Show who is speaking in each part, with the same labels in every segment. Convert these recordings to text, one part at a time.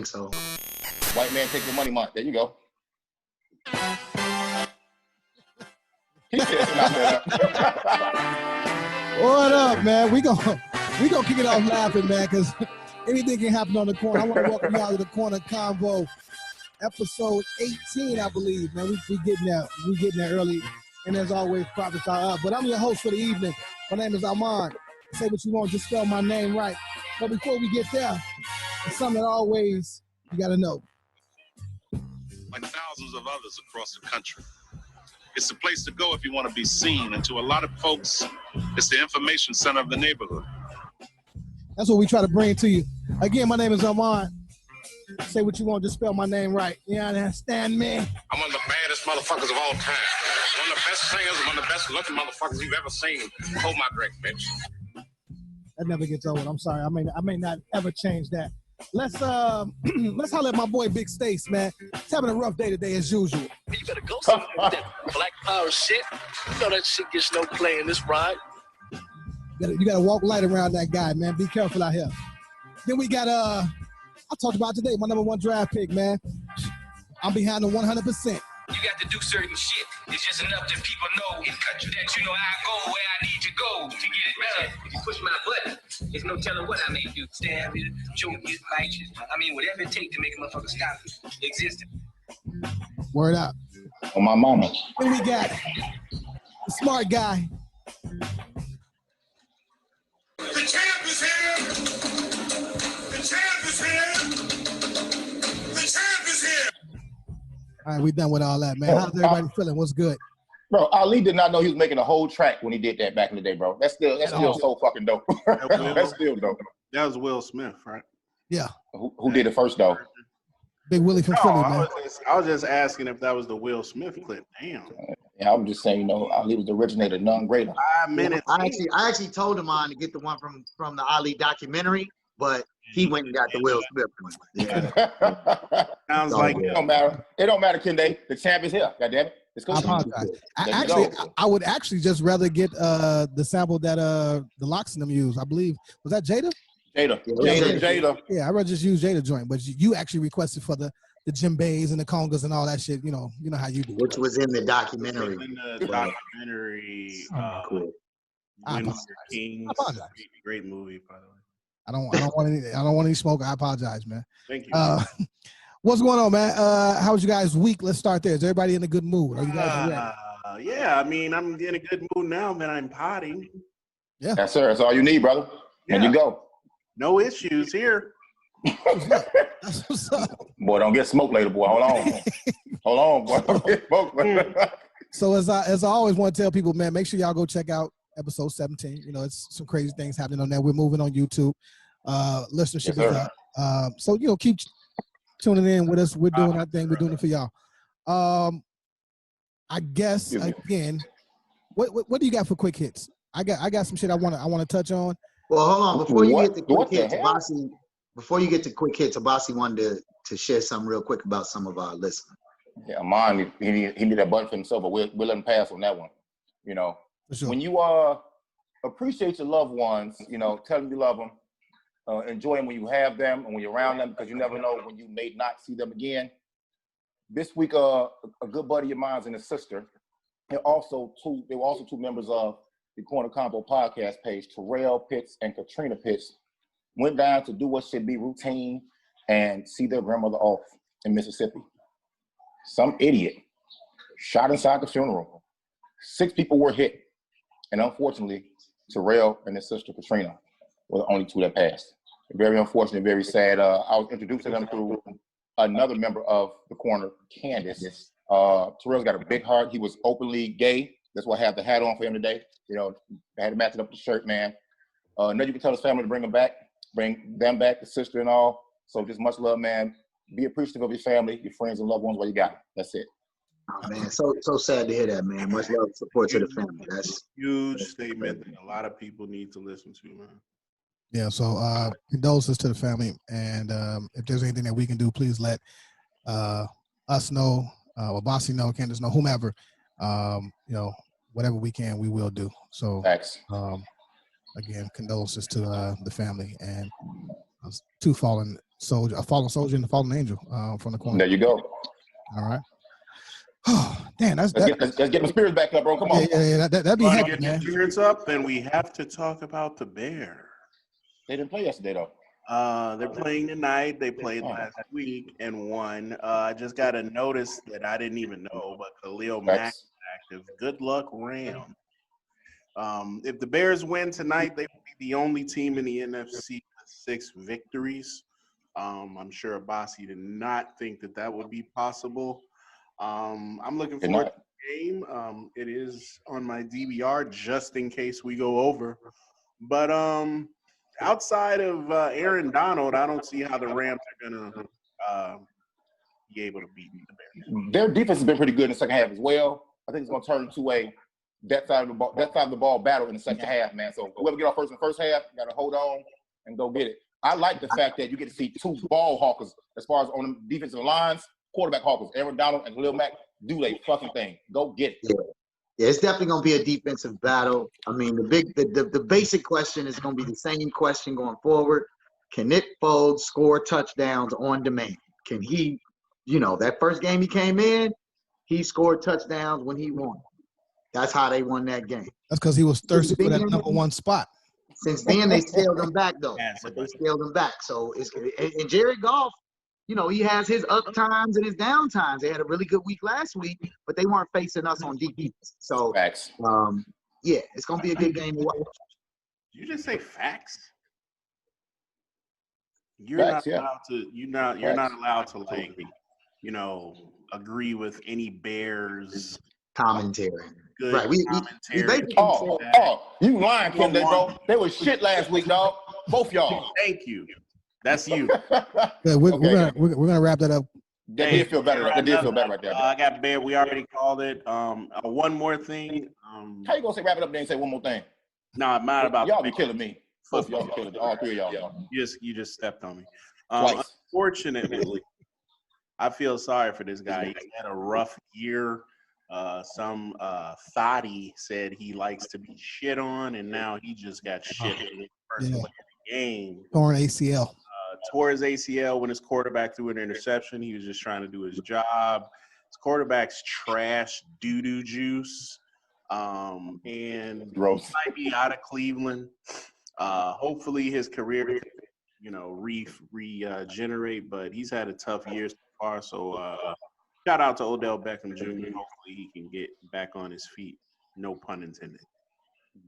Speaker 1: so.
Speaker 2: White man take your money month. There you go. He said that.
Speaker 3: What up, man? We gonna kick it off laughing, man, because anything can happen on the corner. I want to welcome y'all to the Corner Convo, episode 18, I believe. Man, we getting there early, and as always, profits are up. But I'm your host for the evening. My name is Armand. Say what you want, just spell my name right. But before we get there, it's something that always you gotta know.
Speaker 4: Like thousands of others across the country, it's the place to go if you want to be seen. And to a lot of folks, it's the information center of the neighborhood.
Speaker 3: That's what we try to bring to you. Again, my name is Armand. Say what you want, just spell my name right. You understand me?
Speaker 4: I'm one of the baddest motherfuckers of all time. One of the best singers, one of the best looking motherfuckers you've ever seen. Hold my drink, bitch.
Speaker 3: That never gets old. I'm sorry. I may not ever change that. Let's holler at my boy Big Stace, man. He's having a rough day today as usual.
Speaker 5: You better go somewhere with that black power shit. You know that shit gets no play in this ride.
Speaker 3: You gotta walk light around that guy, man. Be careful out here. Then we got I talked about today, my number one draft pick, man. I'm behind him 100%.
Speaker 6: You got to do certain shit. It's just enough that people know in country that you know I go where I need to go to get it better. If you push my button, there's no telling what I may do. Stab it, choke it, bite it. I mean, whatever it takes to make a motherfucker stop existing.
Speaker 3: Word up.
Speaker 2: On my mama.
Speaker 3: Then we got the smart guy.
Speaker 7: The champ is here! The champ is here! The champ is here!
Speaker 3: All right, we done with all that, man. How's everybody feeling? What's good?
Speaker 2: Bro, Ali did not know he was making a whole track when he did that back in the day, bro. That's still so fucking dope. That's still dope.
Speaker 8: That was Will Smith, right?
Speaker 3: Yeah.
Speaker 2: Who did it first, though?
Speaker 3: Big Willie from Philly, man.
Speaker 8: I was just asking if that was the Will Smith clip. Damn.
Speaker 2: Yeah, I'm just saying, Ali was the originator, none greater.
Speaker 8: 5 minutes.
Speaker 1: I actually told him on to get the one from the Ali documentary, but he went and got the Will Smith one.
Speaker 8: Yeah. Sounds like
Speaker 2: it don't matter. It don't matter, Kende. The champ is here. God damn it. It's cool.
Speaker 3: I apologize. I would actually just rather get the sample that the Locks and them used. I believe was that Jada?
Speaker 2: Jada.
Speaker 3: Yeah, I'd rather just use Jada joint, but you actually requested for the djembes and the congas and all that shit. You know how you do.
Speaker 1: Which was in the documentary.
Speaker 8: In the documentary,
Speaker 1: cool.
Speaker 8: Kings. Great movie, by the way.
Speaker 3: I don't want any smoke. I apologize, man.
Speaker 8: Thank you.
Speaker 3: What's going on, man? How was you guys' week? Let's start there. Is everybody in a good mood? Are you guys ready?
Speaker 8: Yeah, I mean, I'm in a good mood now that I'm potting.
Speaker 3: Yeah.
Speaker 2: Yes, sir. That's all you need, brother. And you go.
Speaker 8: No issues here.
Speaker 3: That's what's up.
Speaker 2: Boy, don't get smoked later, boy. Hold on. Hold on, boy. Don't get smoked.
Speaker 3: So as I always want to tell people, man, make sure y'all go check out episode 17. It's some crazy things happening on there. We're moving on YouTube. Listenership is up. So keep tuning in with us. We're doing our thing. We're doing it for y'all. I guess again, what do you got for quick hits? I got some shit I want to touch on.
Speaker 1: Well, hold on. Before you get to quick hits, Abasi wanted to share something real quick about some of our listeners.
Speaker 2: Yeah, mine. He need that button for himself, but we'll let him pass on that one.
Speaker 3: Sure.
Speaker 2: When you appreciate your loved ones, tell them you love them, enjoy them when you have them and when you're around them, because you never know when you may not see them again. This week, a good buddy of mine and his sister, they were also two members of the Corner Convo podcast page, Terrell Pitts and Katrina Pitts, went down to do what should be routine and see their grandmother off in Mississippi. Some idiot shot inside the funeral. 6 people were hit. And unfortunately, Terrell and his sister Katrina were the only 2 that passed. Very unfortunate, very sad. I was introduced to them through another member of the Corner, Candace. Terrell's got a big heart. He was openly gay. That's why I have the hat on for him today. I had to match it up with the shirt, man. Now you can tell his family to bring them back, the sister and all. So just much love, man. Be appreciative of your family, your friends and loved ones while you got them. That's it.
Speaker 1: Oh, man, so sad to hear that, man. Much love and support to the family. That's
Speaker 8: huge statement that a lot of people need to listen to, man.
Speaker 3: Yeah, so condolences to the family, and if there's anything that we can do, please let us know, or Bossy know, Candace know, whomever, whatever we can, we will do. So, again, condolences to the family and 2 fallen soldier, a fallen soldier and a fallen angel from the corner.
Speaker 2: There you go.
Speaker 3: All right. Oh, damn,
Speaker 2: let's get the spirits back up, bro. Come on.
Speaker 3: Yeah, that'd be
Speaker 8: Want
Speaker 3: heavy,
Speaker 8: to get
Speaker 3: man.
Speaker 8: the spirits up, then we have to talk about the Bears.
Speaker 2: They didn't play yesterday, though.
Speaker 8: They're playing tonight. They played last week and won. I just got a notice that I didn't even know, but Khalil Mack is active. Good luck, Ram. If the Bears win tonight, they will be the only team in the NFC with 6 victories. I'm sure Abbasi did not think that would be possible. I'm looking forward to the game. It is on my DVR just in case we go over. But outside of Aaron Donald, I don't see how the Rams are going to be able to beat the Bears.
Speaker 2: Their defense has been pretty good in the second half as well. I think it's going to turn into that side of the ball battle in the second half, man. So whoever get off first in the first half, got to hold on and go get it. I like the fact that you get to see 2 ball hawkers as far as on the defensive lines, quarterback hawkers, Aaron Donald and Khalil Mack, do they fucking thing. Go get it.
Speaker 1: Yeah, it's definitely gonna be a defensive battle. I mean, the basic question is gonna be the same question going forward. Can Nick Foles score touchdowns on demand? Can he, that first game he came in, he scored touchdowns when he won. That's how they won that game.
Speaker 3: That's because he was thirsty for that number 1 spot.
Speaker 1: Since then, they scaled him back, though. But they scaled him back. So and Jared Goff, he has his up times and his down times. They had a really good week last week, but they weren't facing us on defense. So,
Speaker 2: facts.
Speaker 1: Yeah, it's gonna be a good game to watch.
Speaker 8: Did you just say facts? You're
Speaker 2: Facts,
Speaker 8: not allowed to. You're not allowed to agree with any Bears
Speaker 1: commentary.
Speaker 8: Good
Speaker 1: right. We
Speaker 8: commentary.
Speaker 2: You lying, Kim, bro. They was shit last week, dog. Both y'all.
Speaker 8: Thank you. That's you.
Speaker 3: Yeah, we're gonna wrap that up.
Speaker 2: That did feel better. That did feel better right there.
Speaker 8: I got Bear. We already called it. One more thing.
Speaker 2: How you gonna say wrap it up then and say one more thing?
Speaker 8: No, I'm not about
Speaker 2: y'all be killing me. Both y'all be killing me. All 3 of y'all.
Speaker 8: You just stepped on me.
Speaker 2: Twice.
Speaker 8: Unfortunately, I feel sorry for this guy. He's had a rough year. Some thotty said he likes to be shit on, and now he just got shit in the first play of the game.
Speaker 3: Torn ACL.
Speaker 8: Tore his ACL when his quarterback threw an interception. He was just trying to do his job. His quarterback's trash doo-doo juice. And
Speaker 2: gross.
Speaker 8: He might be out of Cleveland. Hopefully his career regenerate, but he's had a tough year so far. So shout out to Odell Beckham Jr. Hopefully he can get back on his feet. No pun intended.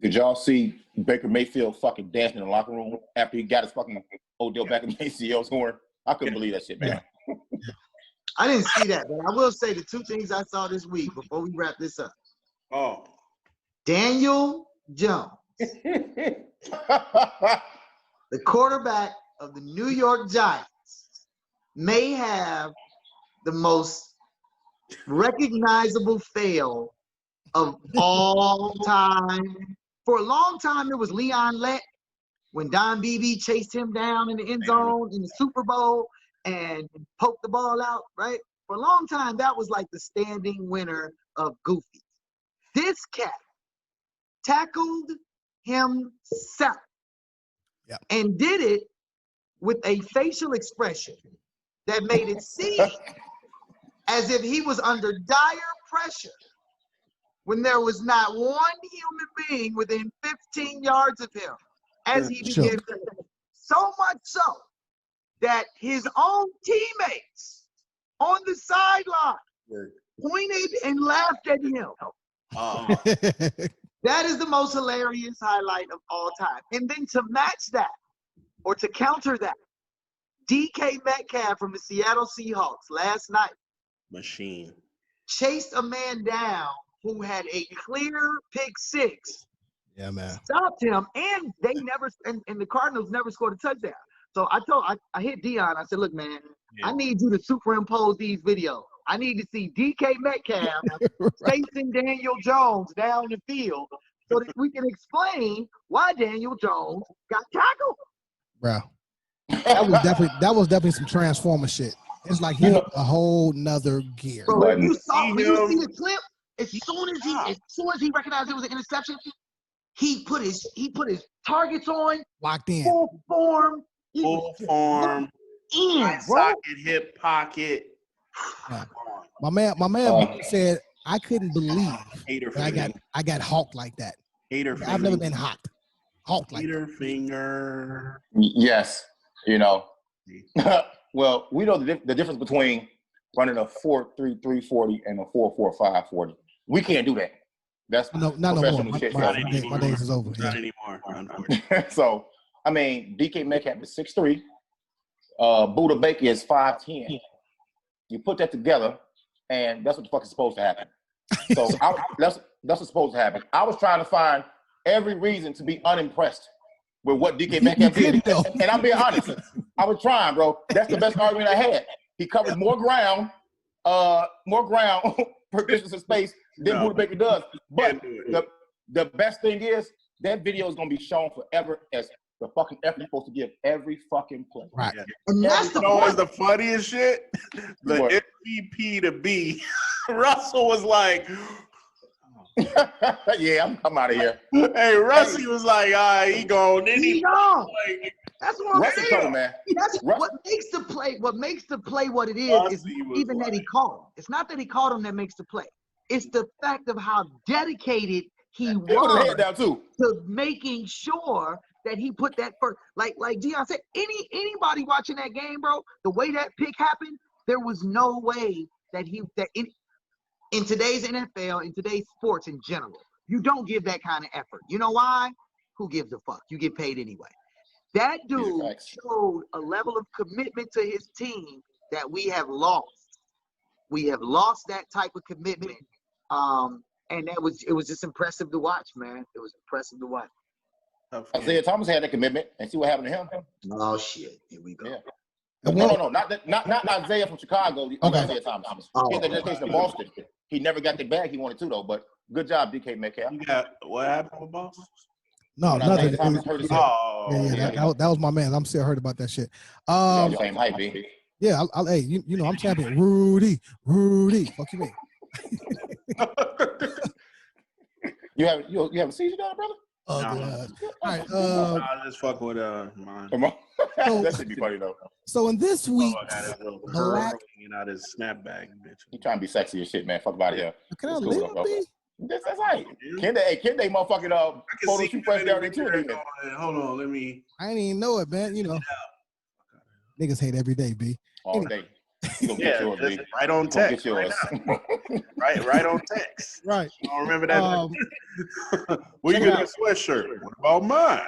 Speaker 2: Did y'all see Baker Mayfield fucking dancing in the locker room after he got his fucking Odell Beckham ACL torn? I couldn't believe that shit, man.
Speaker 1: I didn't see that, but I will say the 2 things I saw this week before we wrap this up.
Speaker 8: Oh.
Speaker 1: Daniel Jones, the quarterback of the New York Giants, may have the most recognizable fail of all time. For a long time, it was Leon Lett when Don Beebe chased him down in the end zone in the Super Bowl and poked the ball out, right? For a long time, that was like the standing winner of Goofy. This cat tackled himself and did it with a facial expression that made it seem as if he was under dire pressure when there was not one human being within 15 yards of him as he began to, so much so that his own teammates on the sideline pointed and laughed at him. That is the most hilarious highlight of all time. And then to match that, or to counter that, DK Metcalf from the Seattle Seahawks last night chased a man down who had a clear pick six.
Speaker 3: Yeah, man.
Speaker 1: Stopped him, and they never and the Cardinals never scored a touchdown. So I hit Dion. I said, look, man, I need you to superimpose these videos. I need to see DK Metcalf chasing Daniel Jones down the field so that we can explain why Daniel Jones got tackled.
Speaker 3: Bro, that was definitely some Transformer shit. It's like he's a whole nother gear.
Speaker 1: Bro, you see the clip? As soon as he recognized it was an interception, he put his targets on.
Speaker 3: Locked in.
Speaker 1: Full form. in,
Speaker 8: Eye
Speaker 1: bro.
Speaker 8: socket, hip pocket.
Speaker 3: Yeah. My man said I couldn't believe
Speaker 8: Hater
Speaker 3: that I got hawked like that.
Speaker 8: Hater
Speaker 3: I've
Speaker 8: finger.
Speaker 3: never been hawked like
Speaker 8: Hater
Speaker 3: that.
Speaker 8: finger.
Speaker 2: Yes, you know. Well, we know the difference between running a 4.33 40 and a 4.45 40. We can't do that. That's
Speaker 3: Not no more.
Speaker 2: professional shit.
Speaker 3: My days is over.
Speaker 8: Not
Speaker 3: Yeah.
Speaker 8: anymore, unfortunately.
Speaker 2: So, I mean, DK Metcalf is 6'3". Buddha Baker is 5'10". You put that together, and that's what the fuck is supposed to happen. So that's what's supposed to happen. I was trying to find every reason to be unimpressed with what DK Metcalf did. And I'm being honest. I was trying, bro. That's the best argument I had. He covers more ground per distance of space than Buddha Baker does. But the best thing is that video is gonna be shown forever as the fucking effort you're supposed to give every fucking play.
Speaker 3: Right.
Speaker 1: And that's the
Speaker 8: what's
Speaker 1: point.
Speaker 8: the funniest shit? The
Speaker 2: What?
Speaker 8: MVP to be. Russell was like,
Speaker 2: Yeah, I'm out of here.
Speaker 8: hey, Russie was like, he gone. Then
Speaker 1: He
Speaker 8: he
Speaker 1: gone.
Speaker 8: like,
Speaker 1: That's what I'm
Speaker 2: Russell
Speaker 1: saying.
Speaker 2: trouble, man.
Speaker 1: That's
Speaker 2: Russ-
Speaker 1: what makes the play. What makes the play what it is
Speaker 8: Russie was
Speaker 1: even that he caught him. It's not that he caught him that makes the play. It's the fact of how dedicated he
Speaker 2: He put his
Speaker 1: was
Speaker 2: head down too.
Speaker 1: to making sure that he put that first. Like Dion said, anybody watching that game, bro, the way that pick happened, there was no way that in today's NFL, in today's sports in general, you don't give that kind of effort. You know why? Who gives a fuck? You get paid anyway. That dude showed a level of commitment to his team that we have lost. We have lost that type of commitment. And it was just impressive to watch, man. It was impressive to watch.
Speaker 2: Isaiah Thomas had that commitment, and see what happened to him.
Speaker 1: Oh shit! Here we go.
Speaker 2: Yeah. No, not Isaiah from Chicago.
Speaker 3: Okay.
Speaker 2: Isaiah Thomas.
Speaker 1: Oh,
Speaker 2: He had the dedication to Boston. He never got the bag he wanted to though. But good job, DK Metcalf.
Speaker 8: you got what happened with Boston?
Speaker 3: No,
Speaker 2: When
Speaker 3: nothing.
Speaker 2: Isaiah Thomas hurt his head.
Speaker 3: That was my man. I'm still hurt about that shit.
Speaker 2: Y'all the same height, B.
Speaker 3: Yeah, hey, you know I'm champion. Rudy. Fuck you, mean?
Speaker 2: You have a seizure down, brother?
Speaker 3: All right.
Speaker 8: I just fuck with mine.
Speaker 2: Come on.
Speaker 3: So-
Speaker 2: That should be funny though.
Speaker 3: So in this week,
Speaker 8: Got his little
Speaker 3: Black-
Speaker 8: curl hanging out his snapback, bitch.
Speaker 2: He trying to be sexy as shit, man. Fuck about here.
Speaker 3: can I
Speaker 2: It's cool,
Speaker 3: live,
Speaker 2: though.
Speaker 3: B?
Speaker 2: That's right. Kende motherfucking photo shoot fresh down there too.
Speaker 8: Hold on, let me.
Speaker 3: I didn't even know it, man. You know, niggas hate every day, B.
Speaker 2: All day. You gonna get yours, B.
Speaker 8: Right on
Speaker 2: You gonna
Speaker 8: text.
Speaker 2: get yours.
Speaker 8: Right on text.
Speaker 3: Right.
Speaker 8: You don't remember that? Where you get a sweatshirt? What about mine?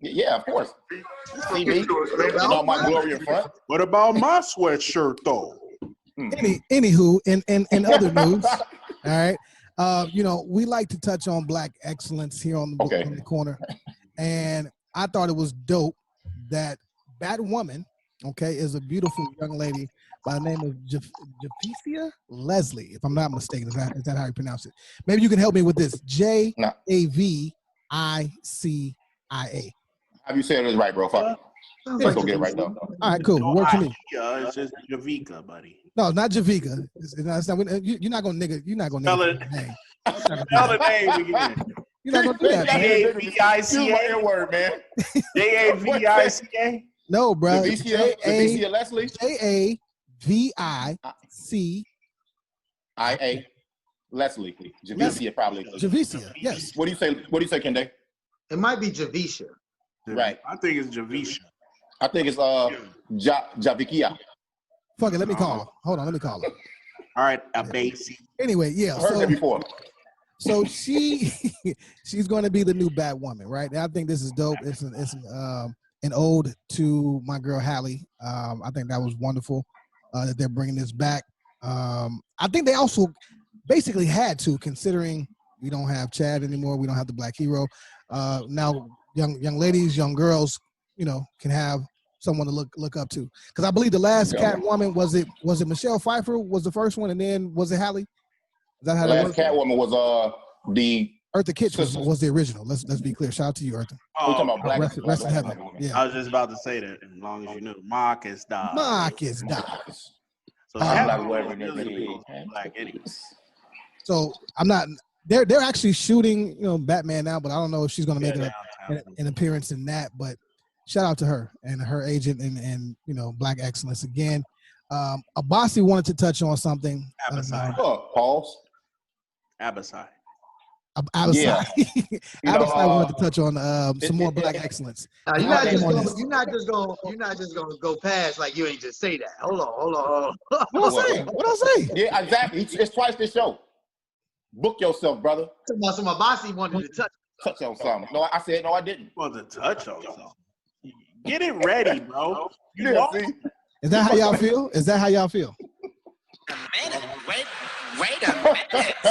Speaker 2: Yeah, of course. See me? All my glory in front.
Speaker 8: What about my sweatshirt though?
Speaker 3: Anywho, in other news, all right. You know, we like to touch on Black excellence here on the corner, and I thought it was dope that Batwoman, okay, is a beautiful young lady by the name of Javicia Leslie, if I'm not mistaken. Is that how you pronounce it? Maybe you can help me with this. Javicia.
Speaker 2: Have you said it right, bro? Fuck. Let's go get it right though.
Speaker 3: All right, cool. Work for me.
Speaker 8: Yeah, it's just Javica, buddy.
Speaker 3: No, it's not Javica. It's not, you're not gonna nigga. You're not gonna
Speaker 8: Spell
Speaker 3: nigga
Speaker 8: it.
Speaker 3: the name.
Speaker 8: Spell the name again.
Speaker 3: You're not gonna do that, man.
Speaker 8: J-A-V-I-C-A.
Speaker 2: Word, man.
Speaker 8: J-A-V-I-C-A.
Speaker 3: No, bro.
Speaker 2: Javicia Leslie.
Speaker 3: Javicia.
Speaker 2: Leslie. Javicia probably.
Speaker 3: Javicia. Yes.
Speaker 2: What do you say, Kende?
Speaker 1: It might be Javicia.
Speaker 2: Right.
Speaker 8: I think it's Javicia.
Speaker 2: I think it's Javicia.
Speaker 3: Fuck it. Let me call her. Hold on. Let me call her.
Speaker 8: All right, a basic.
Speaker 3: Anyway, yeah.
Speaker 2: I heard that before.
Speaker 3: So she's going to be the new Batwoman, right? And I think this is dope. It's an ode to my girl Hallie. I think that was wonderful that they're bringing this back. I think they also basically had to, considering we don't have Chad anymore, we don't have the Black hero. Now, young ladies, young girls, you know, can have someone to look up to. Because I believe the last Catwoman was it Michelle Pfeiffer was the first one, and then was it Hallie? Is that how
Speaker 2: The
Speaker 3: that
Speaker 2: last
Speaker 3: was?
Speaker 2: Catwoman was the
Speaker 3: Eartha Kitt was the original. Let's be clear. Shout out to you, Eartha.
Speaker 2: we talking about Black.
Speaker 3: Rest in heaven. Yeah.
Speaker 8: I was just about to say that. As long as you knew, Marcus died.
Speaker 3: Marcus died.
Speaker 8: So
Speaker 2: Black
Speaker 8: anyways.
Speaker 3: So I'm not. They're actually shooting, you know, Batman now, but I don't know if she's going to make an appearance in that. But shout out to her and her agent and Black Excellence again. Abasi wanted to touch on something.
Speaker 2: Pause.
Speaker 8: Abasai.
Speaker 2: Yeah.
Speaker 3: Abasai wanted to touch on some more Black Excellence.
Speaker 1: You're not just gonna go past like you ain't just say that. Hold on.
Speaker 3: What I say?
Speaker 2: Yeah, exactly. It's twice this show. Book yourself, brother.
Speaker 1: Some Abasi wanted to
Speaker 2: touch on something. No, I said no, I didn't.
Speaker 8: Want to touch on something? Get it ready, bro.
Speaker 2: See?
Speaker 3: Is that how y'all feel?
Speaker 9: Wait a minute.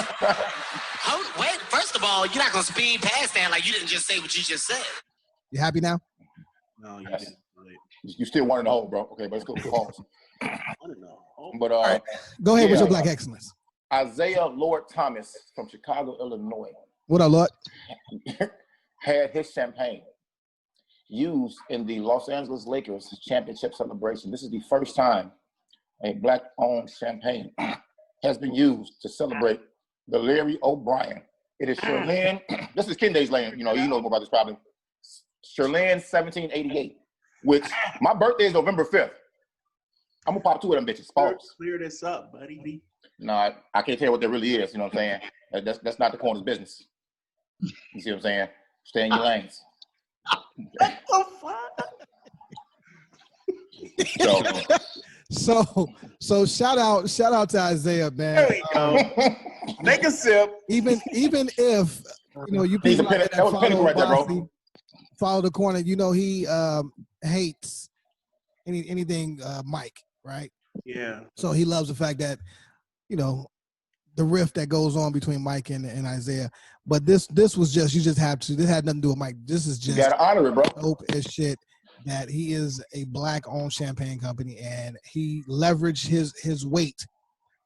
Speaker 9: Wait, first of all, you're not gonna speed past that like you didn't just say what you just said.
Speaker 3: You happy now?
Speaker 8: No,
Speaker 2: yes. You still want in the hole, bro. Okay, but let's go pause. But
Speaker 3: right. Go ahead with your Black Excellence.
Speaker 2: Isaiah Lord Thomas from Chicago, Illinois.
Speaker 3: What up, Lord?
Speaker 2: Had his champagne used in the Los Angeles Lakers championship celebration. This is the first time a Black-owned champagne has been used to celebrate the Larry O'Brien. It is Sherlyn. This is Kenday's Lane. You know more about this probably. Sherlyn 1788, which my birthday is November 5th. I'm gonna pop two of them bitches. Pause.
Speaker 8: Clear this up, buddy.
Speaker 2: No, I can't tell you what that really is. You know what I'm saying? That's not the corner's business. You see what I'm saying? Stay in your lanes.
Speaker 8: What the fuck?
Speaker 3: So shout out to Isaiah, man.
Speaker 8: There we go. Make a sip.
Speaker 3: Even if you people that follow the corner, he hates anything Mike, right?
Speaker 8: Yeah.
Speaker 3: So he loves the fact that the rift that goes on between Mike and Isaiah. But this was just this had nothing to do with Mike. This is just
Speaker 2: you gotta honor it, bro.
Speaker 3: Dope as shit that he is a Black-owned champagne company and he leveraged his weight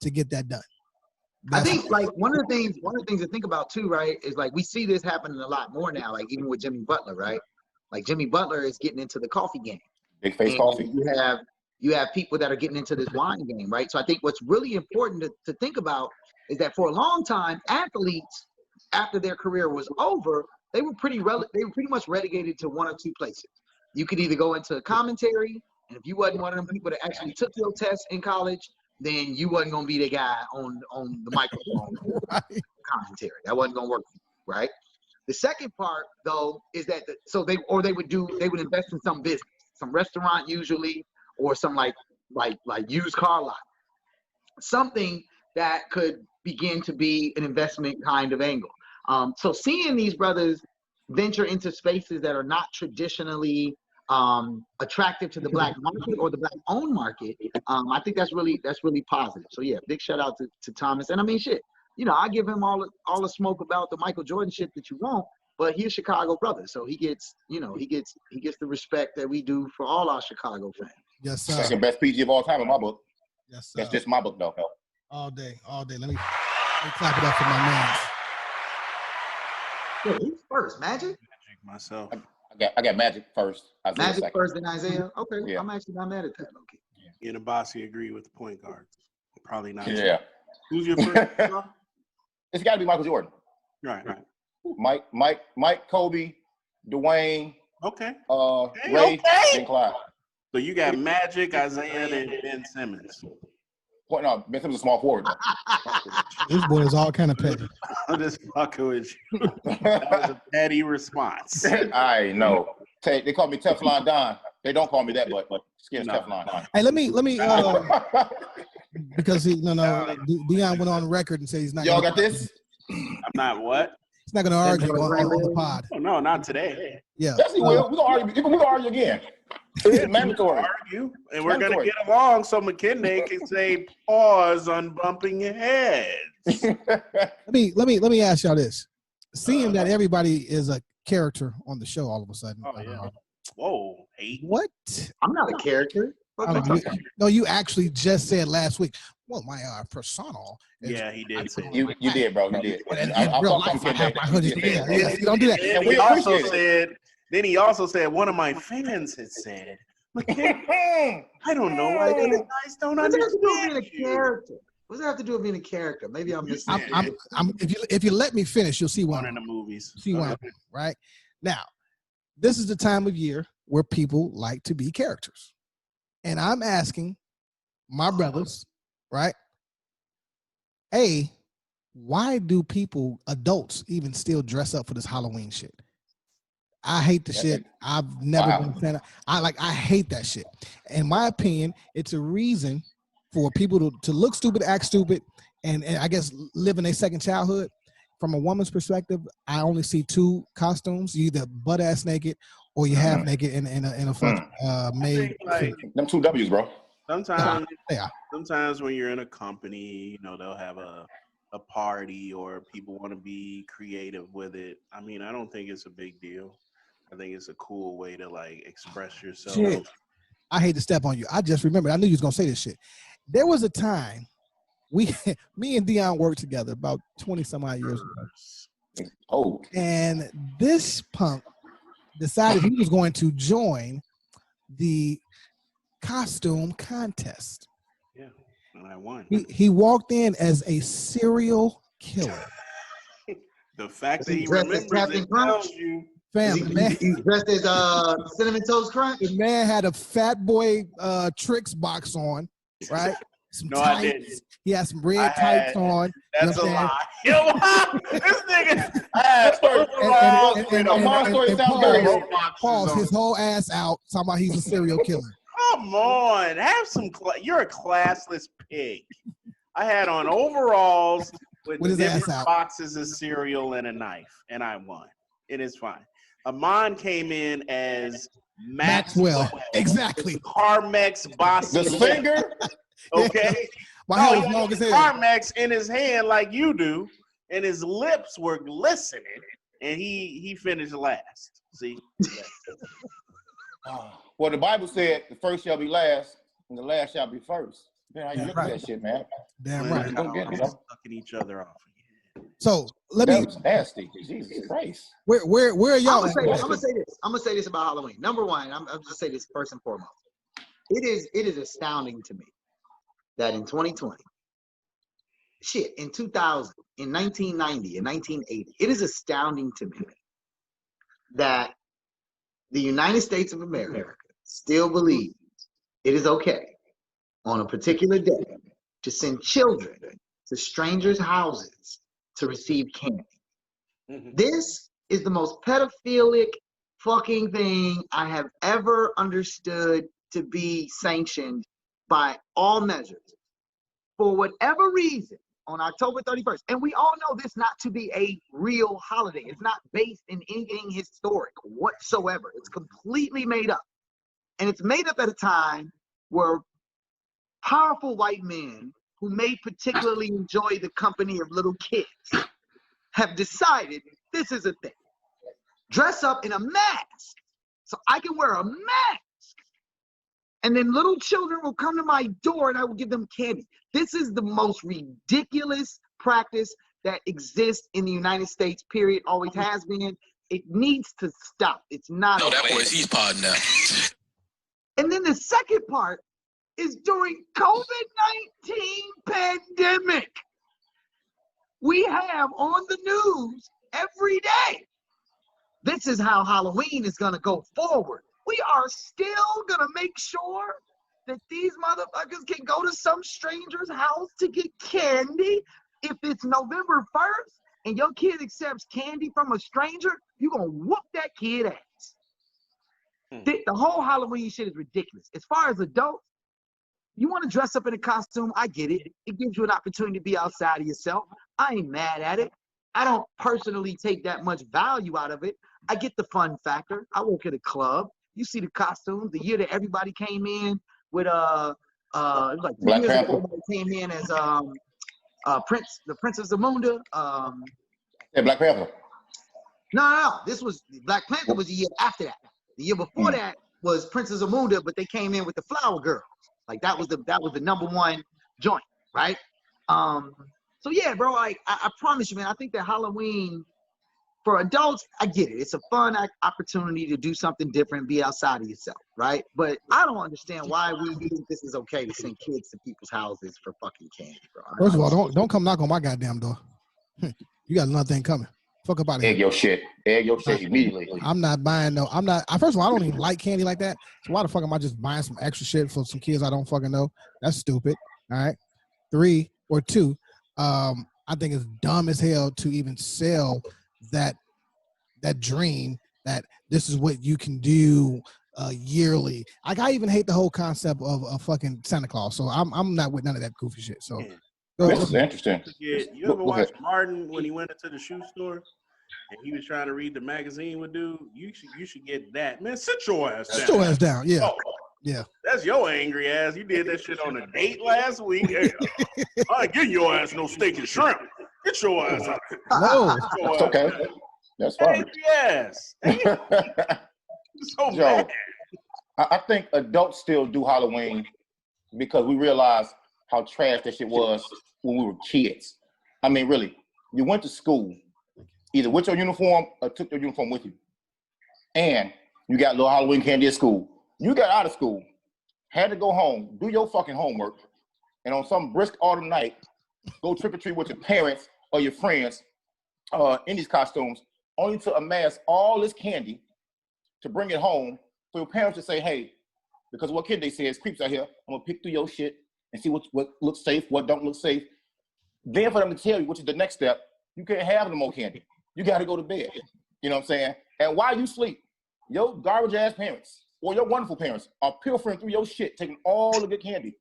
Speaker 3: to get that done.
Speaker 1: I think like one of the things to think about too, right, is like we see this happening a lot more now, like even with Jimmy Butler, right? Like Jimmy Butler is getting into the coffee game.
Speaker 2: Big face coffee.
Speaker 1: You have people that are getting into this wine game, right? So I think what's really important to think about is that for a long time, athletes, after their career was over, they were pretty much relegated to one or two places. You could either go into commentary, and if you wasn't one of them people that actually took your test in college, then you wasn't gonna be the guy on the microphone right. Commentary. That wasn't gonna work for you, right? The second part, though, is that they would invest in some business, some restaurant usually, or some like used car lot, something that could begin to be an investment kind of angle. So seeing these brothers venture into spaces that are not traditionally attractive to the Black market or the Black-owned market, I think that's really positive. So yeah, big shout out to Thomas. And I mean, shit, I give him all the smoke about the Michael Jordan shit that you want, but he's a Chicago brother, so he gets the respect that we do for all our Chicago fans.
Speaker 3: Yes, sir.
Speaker 2: Second best PG of all time in my book.
Speaker 3: Yes, sir.
Speaker 2: That's just my book, though.
Speaker 3: All day. Let me clap it up for my man.
Speaker 1: Who's first? Magic?
Speaker 8: Myself.
Speaker 2: I got Magic first.
Speaker 1: Isaiah Magic second. First, then Isaiah. Okay, yeah. I'm actually not mad at that. Okay.
Speaker 8: Yeah, and Abasi agree with the point guards. Probably not.
Speaker 2: Yeah.
Speaker 8: Who's your first?
Speaker 2: It's got to be Michael Jordan.
Speaker 8: Right.
Speaker 2: Mike, Kobe, Dwayne.
Speaker 8: Okay.
Speaker 2: Ray, and Clyde.
Speaker 8: So you got Magic, Isaiah, and Ben Simmons.
Speaker 2: No, Ben Simmons is a small forward.
Speaker 3: This boy is all kind of petty.
Speaker 8: I'm just fucking with you. That was a petty response.
Speaker 2: I know. They call me Teflon Don. They don't call me that, but skin's Teflon.
Speaker 3: Hey, let me because Dion went on record and said he's not.
Speaker 2: Y'all got this?
Speaker 8: I'm not what?
Speaker 3: He's not going to argue on the pod.
Speaker 8: Oh, no, not today.
Speaker 3: Yeah.
Speaker 2: Yes, he will. We're going to argue again. It's mandatory.
Speaker 8: Argue, and we're going to get along so McKinney can say pause on bumping heads.
Speaker 3: Let me ask y'all this. Seeing that everybody is a character on the show all of a sudden.
Speaker 8: Oh, yeah. Whoa. Hey.
Speaker 3: What?
Speaker 1: I'm not a character.
Speaker 3: You actually just said last week, well, my persona.
Speaker 8: Yeah, he did say
Speaker 2: you did, bro. You did.
Speaker 3: Don't do that.
Speaker 8: And he also said, one of my fans had said, I don't know why these guys don't understand
Speaker 1: character. What does that have to do with being a character? Maybe I'm missing.
Speaker 3: If you let me finish, you'll see one
Speaker 8: in the movies.
Speaker 3: See one, right? Now, this is the time of year where people like to be characters. And I'm asking my brothers, right? A, why do people, adults, even still dress up for this Halloween shit? I hate the shit. I've never been a fan of. I hate that shit. In my opinion, it's a reason for people to look stupid, act stupid, and I guess live in a second childhood. From a woman's perspective, I only see two costumes: you either butt ass naked or you half naked in a fucking maid.
Speaker 8: Like,
Speaker 2: them two W's, bro.
Speaker 8: Sometimes when you're in a company, they'll have a party or people want to be creative with it. I mean, I don't think it's a big deal. I think it's a cool way to like express yourself.
Speaker 3: Shit. I hate to step on you. I just remembered. I knew you was gonna say this shit. There was a time me and Dion worked together about 20 some odd years ago.
Speaker 2: Oh.
Speaker 3: And this punk decided he was going to join the costume contest.
Speaker 8: Yeah, and I won.
Speaker 3: He walked in as a serial killer.
Speaker 8: The fact that he remembers it tells you.
Speaker 3: Family, man.
Speaker 1: He's dressed as Cinnamon Toast Crunch.
Speaker 3: The man had a Fat Boy Tricks box on, right? Some
Speaker 8: No,
Speaker 3: tights.
Speaker 8: I didn't.
Speaker 3: He had some red tights on.
Speaker 8: That's a lie. Yo, this nigga.
Speaker 3: Pause his whole ass out, talking about he's a serial killer.
Speaker 8: Come on, have some. You're a classless pig. I had on overalls with
Speaker 3: his ass
Speaker 8: different
Speaker 3: out.
Speaker 8: boxes of cereal and a knife, and I won. It is fine. Amon came in as Maxwell.
Speaker 3: Exactly.
Speaker 8: Carmex Bossy.
Speaker 2: The singer.
Speaker 8: Okay.
Speaker 3: My hair was long as hell.
Speaker 8: Carmex in his hand like you do, and his lips were glistening, and he finished last. See?
Speaker 2: Well, the Bible said the first shall be last, and the last shall be first. Yeah, how you look at that shit, man?
Speaker 3: Damn right.
Speaker 8: Don't get sucking each other off.
Speaker 3: So let me.
Speaker 2: That was nasty. Jesus Christ.
Speaker 3: Where are y'all?
Speaker 1: I'm gonna say this about Halloween. Number one, I'm gonna say this first and foremost. It is astounding to me that in 2020, in 2000, in 1990, in 1980, it is astounding to me that the United States of America still believes it is okay on a particular day to send children to strangers' houses to receive candy. This is the most pedophilic fucking thing I have ever understood to be sanctioned by all measures. For whatever reason, on October 31st, and we all know this not to be a real holiday. It's not based in anything historic whatsoever. It's completely made up. And it's made up at a time where powerful white men who may particularly enjoy the company of little kids have decided this is a thing. Dress up in a mask so I can wear a mask. And then little children will come to my door and I will give them candy. This is the most ridiculous practice that exists in the United States, period. Always has been. It needs to stop. It's not.
Speaker 5: No, that boy's he's podding now.
Speaker 1: And then the second part is during COVID-19 pandemic. We have on the news every day. This is how Halloween is gonna go forward. We are still gonna make sure that these motherfuckers can go to some stranger's house to get candy. If it's November 1st and your kid accepts candy from a stranger, you're gonna whoop that kid ass. The whole Halloween shit is ridiculous. As far as adults, you want to dress up in a costume, I get it. It gives you an opportunity to be outside of yourself. I ain't mad at it. I don't personally take that much value out of it. I get the fun factor. I work at a club. You see the costumes. The year that everybody came in with it was like 3 years ago, everybody came in as the Princess Zamunda.
Speaker 2: Black Panther.
Speaker 1: No. This was Black Panther was the year after that. The year before that was Princess Zamunda, but they came in with the Flower Girl. Like that was the number one joint, right? So yeah, bro, I promise you, man, I think that Halloween for adults, I get it. It's a fun opportunity to do something different, be outside of yourself, right? But I don't understand why we think this is okay to send kids to people's houses for fucking candy, bro.
Speaker 3: First of all, don't come knock on my goddamn door. You got another thing coming. Fuck about it.
Speaker 2: Egg your shit. Egg your shit immediately.
Speaker 3: I'm not buying no. I'm not. First of all, I don't even like candy like that. So why the fuck am I just buying some extra shit for some kids I don't fucking know? That's stupid. All right. 3 or 2. I think it's dumb as hell to even sell that dream that this is what you can do yearly. Like I even hate the whole concept of a fucking Santa Claus. So I'm not with none of that goofy shit. So
Speaker 2: this is interesting.
Speaker 8: You ever watch Martin when he went into the shoe store and he was trying to read the magazine with dude? You should get that. Man, sit your ass down.
Speaker 3: Sit your ass down. Yeah.
Speaker 8: Oh,
Speaker 3: yeah.
Speaker 8: That's your angry ass. You did that shit on a date last week. Hey, I ain't getting your ass no steak and shrimp. Get your ass out.
Speaker 3: No.
Speaker 2: It's okay. That's fine.
Speaker 8: Yes. So
Speaker 2: Joe,
Speaker 8: bad.
Speaker 2: I think adults still do Halloween because we realize how trash that shit was when we were kids. I mean, really, you went to school either with your uniform or took your uniform with you. And you got little Halloween candy at school. You got out of school, had to go home, do your fucking homework, and on some brisk autumn night, go trick-or-treat with your parents or your friends in these costumes, only to amass all this candy to bring it home for your parents to say, hey, because what kid they say is creeps out here, I'm gonna pick through your shit and see what looks safe, what don't look safe. Then for them to tell you, which is the next step, you can't have no more candy. You gotta go to bed. You know what I'm saying? And while you sleep, your garbage ass parents or your wonderful parents are pilfering through your shit, taking all the good candy.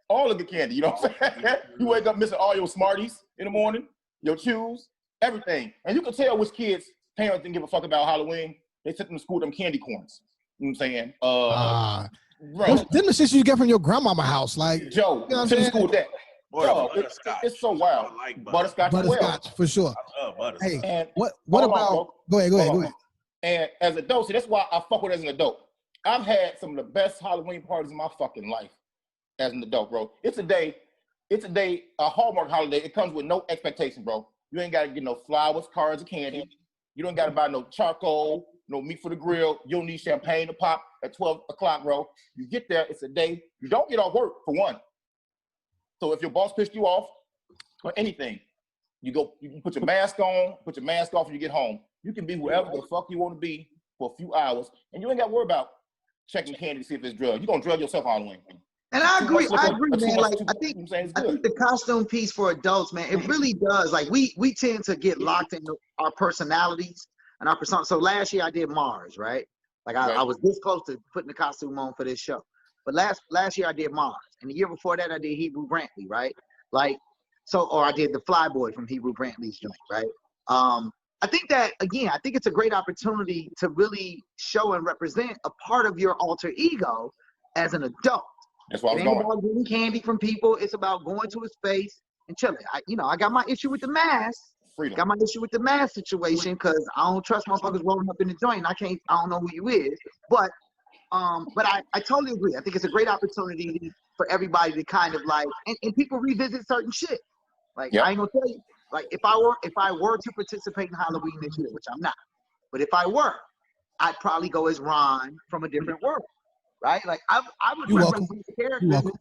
Speaker 2: All the good candy, you know what I'm saying? You wake up missing all your Smarties in the morning, your chews, everything. And you can tell which kids' parents didn't give a fuck about Halloween. They sent them to school with them candy corns. You know what I'm saying?
Speaker 3: Then the shit you get from your grandmama house, like
Speaker 2: Joe,
Speaker 3: you know
Speaker 2: send them to school with that. Bro, it's so wild.
Speaker 8: Like
Speaker 3: butterscotch for sure. Hey,
Speaker 2: and
Speaker 3: what about? Go ahead.
Speaker 2: And as an adult, see, that's why I fuck with it as an adult. I've had some of the best Halloween parties in my fucking life as an adult, bro. It's a day, a Hallmark holiday. It comes with no expectation, bro. You ain't got to get no flowers, cards, or candy. You don't got to buy no charcoal, no meat for the grill. You don't need champagne to pop at 12 o'clock, bro. You get there, it's a day. You don't get off work, for one. So if your boss pissed you off or anything, you put your mask on, put your mask off when you get home. You can be whoever the fuck you want to be for a few hours, and you ain't got to worry about checking candy to see if it's drugged. You're going to drug yourself on Halloween.
Speaker 1: And I agree, man. Like I think the costume piece for adults, man, it really does. Like we tend to get locked into our personalities and our persona. So last year I did Mars, right? Like I was this close to putting the costume on for this show. But last year I did Mars, and the year before that I did Hebrew Brantley, right? Like or I did the Flyboy from Hebrew Brantley's joint, right? I think that again, I think it's a great opportunity to really show and represent a part of your alter ego as an adult.
Speaker 2: That's why
Speaker 1: it ain't about getting candy from people. It's about going to a space and chilling. I got my issue with the mask.
Speaker 2: Freedom.
Speaker 1: Got my issue with the mask situation because I don't trust motherfuckers rolling up in the joint. I don't know who you is. But I totally agree. I think it's a great opportunity for everybody to kind of like and people revisit certain shit. Like I ain't gonna tell you. Like if I were to participate in Halloween this year, which I'm not, but if I were, I'd probably go as Ron from a different world. Right? Like I would represent characters.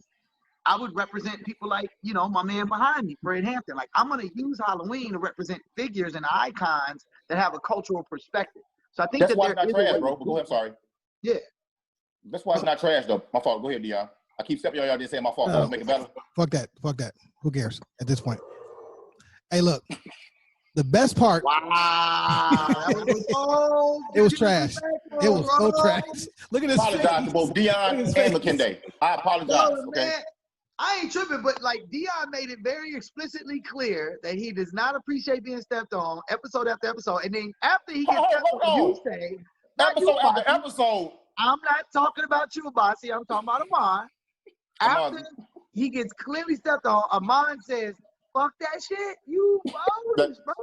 Speaker 1: I would represent people like, my man behind me, Fred Hampton. Like I'm gonna use Halloween to represent figures and icons that have a cultural perspective. So I think
Speaker 2: that's why it's not trash, bro. But go ahead, sorry.
Speaker 1: Yeah.
Speaker 2: That's why it's not trash though. My fault. Go ahead, Dion. I keep stepping on y'all, didn't say my fault. Let's make it better.
Speaker 3: Fuck that. Who cares at this point? Hey, look. The best part.
Speaker 1: Wow.
Speaker 3: It was trash. It was so trash. Look at this.
Speaker 2: I apologize to both Dion and McKinday. I apologize. Okay.
Speaker 1: Man, I ain't tripping, but like Dion made it very explicitly clear that he does not appreciate being stepped on episode after episode. And then after he gets stepped on, you say,
Speaker 2: episode after episode.
Speaker 1: I'm not talking about you, Abasi. I'm talking about Amon. After he gets clearly stepped on, Amon says, fuck that shit, you bogus, bro.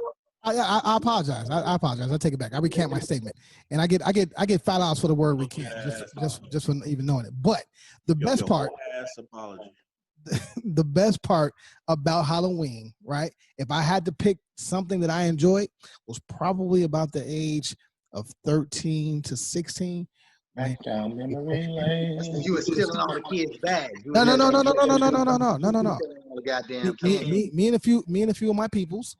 Speaker 3: I apologize. I apologize. I take it back. I recant my statement, and I get $5 for the word recant, just for even knowing it. But the best part,
Speaker 8: apology.
Speaker 3: The best part about Halloween, right? If I had to pick something that I enjoyed, was probably about the age of 13 to 16.
Speaker 2: Back down memory lane.
Speaker 1: You were stealing all the kids' bags.
Speaker 3: No.
Speaker 1: Goddamn.
Speaker 3: Me and a few of my peoples,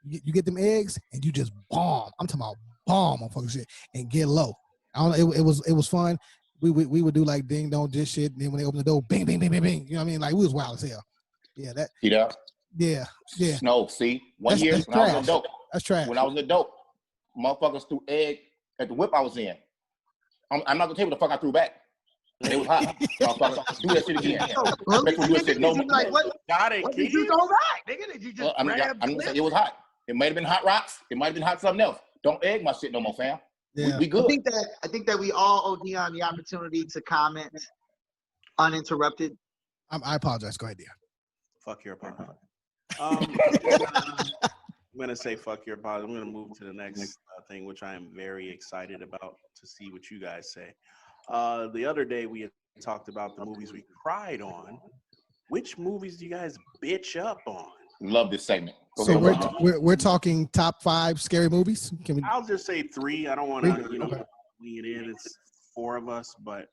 Speaker 3: You get them eggs and you just bomb. I'm talking about bomb on fucking shit and get low. I don't know. It was fun. We would do like ding dong dish shit. And then when they open the door, bing bing bing bing bing. You know what I mean? Like we was wild as hell. Yeah, that.
Speaker 2: See that?
Speaker 3: Yeah.
Speaker 2: No, see, one year when I was an adult.
Speaker 3: That's trash.
Speaker 2: When I was an adult, motherfuckers threw egg at the whip I was in. I'm not gonna tell you what the fuck I threw back. It was hot. Motherfuckers, do that shit again.
Speaker 1: Like, what?
Speaker 8: Got it,
Speaker 1: What
Speaker 8: kid.
Speaker 1: did you go back? Nigga, did you just
Speaker 2: I'm saying it was hot. It might have been hot rocks. It might have been hot something else. Don't egg my shit no more, fam.
Speaker 3: Yeah.
Speaker 2: We good.
Speaker 1: I think that we all owe Dion the opportunity to comment uninterrupted.
Speaker 3: I apologize. Go ahead, Dion.
Speaker 8: Fuck your apology. I'm gonna say fuck your apology. I'm gonna move to the next thing, which I am very excited about to see what you guys say. The other day we had talked about the movies we cried on. Which movies do you guys bitch up on?
Speaker 2: Love this segment.
Speaker 3: So we're talking top 5 scary movies. Can we?
Speaker 8: I'll just say 3. I don't want to lean it in. It's 4 of us, but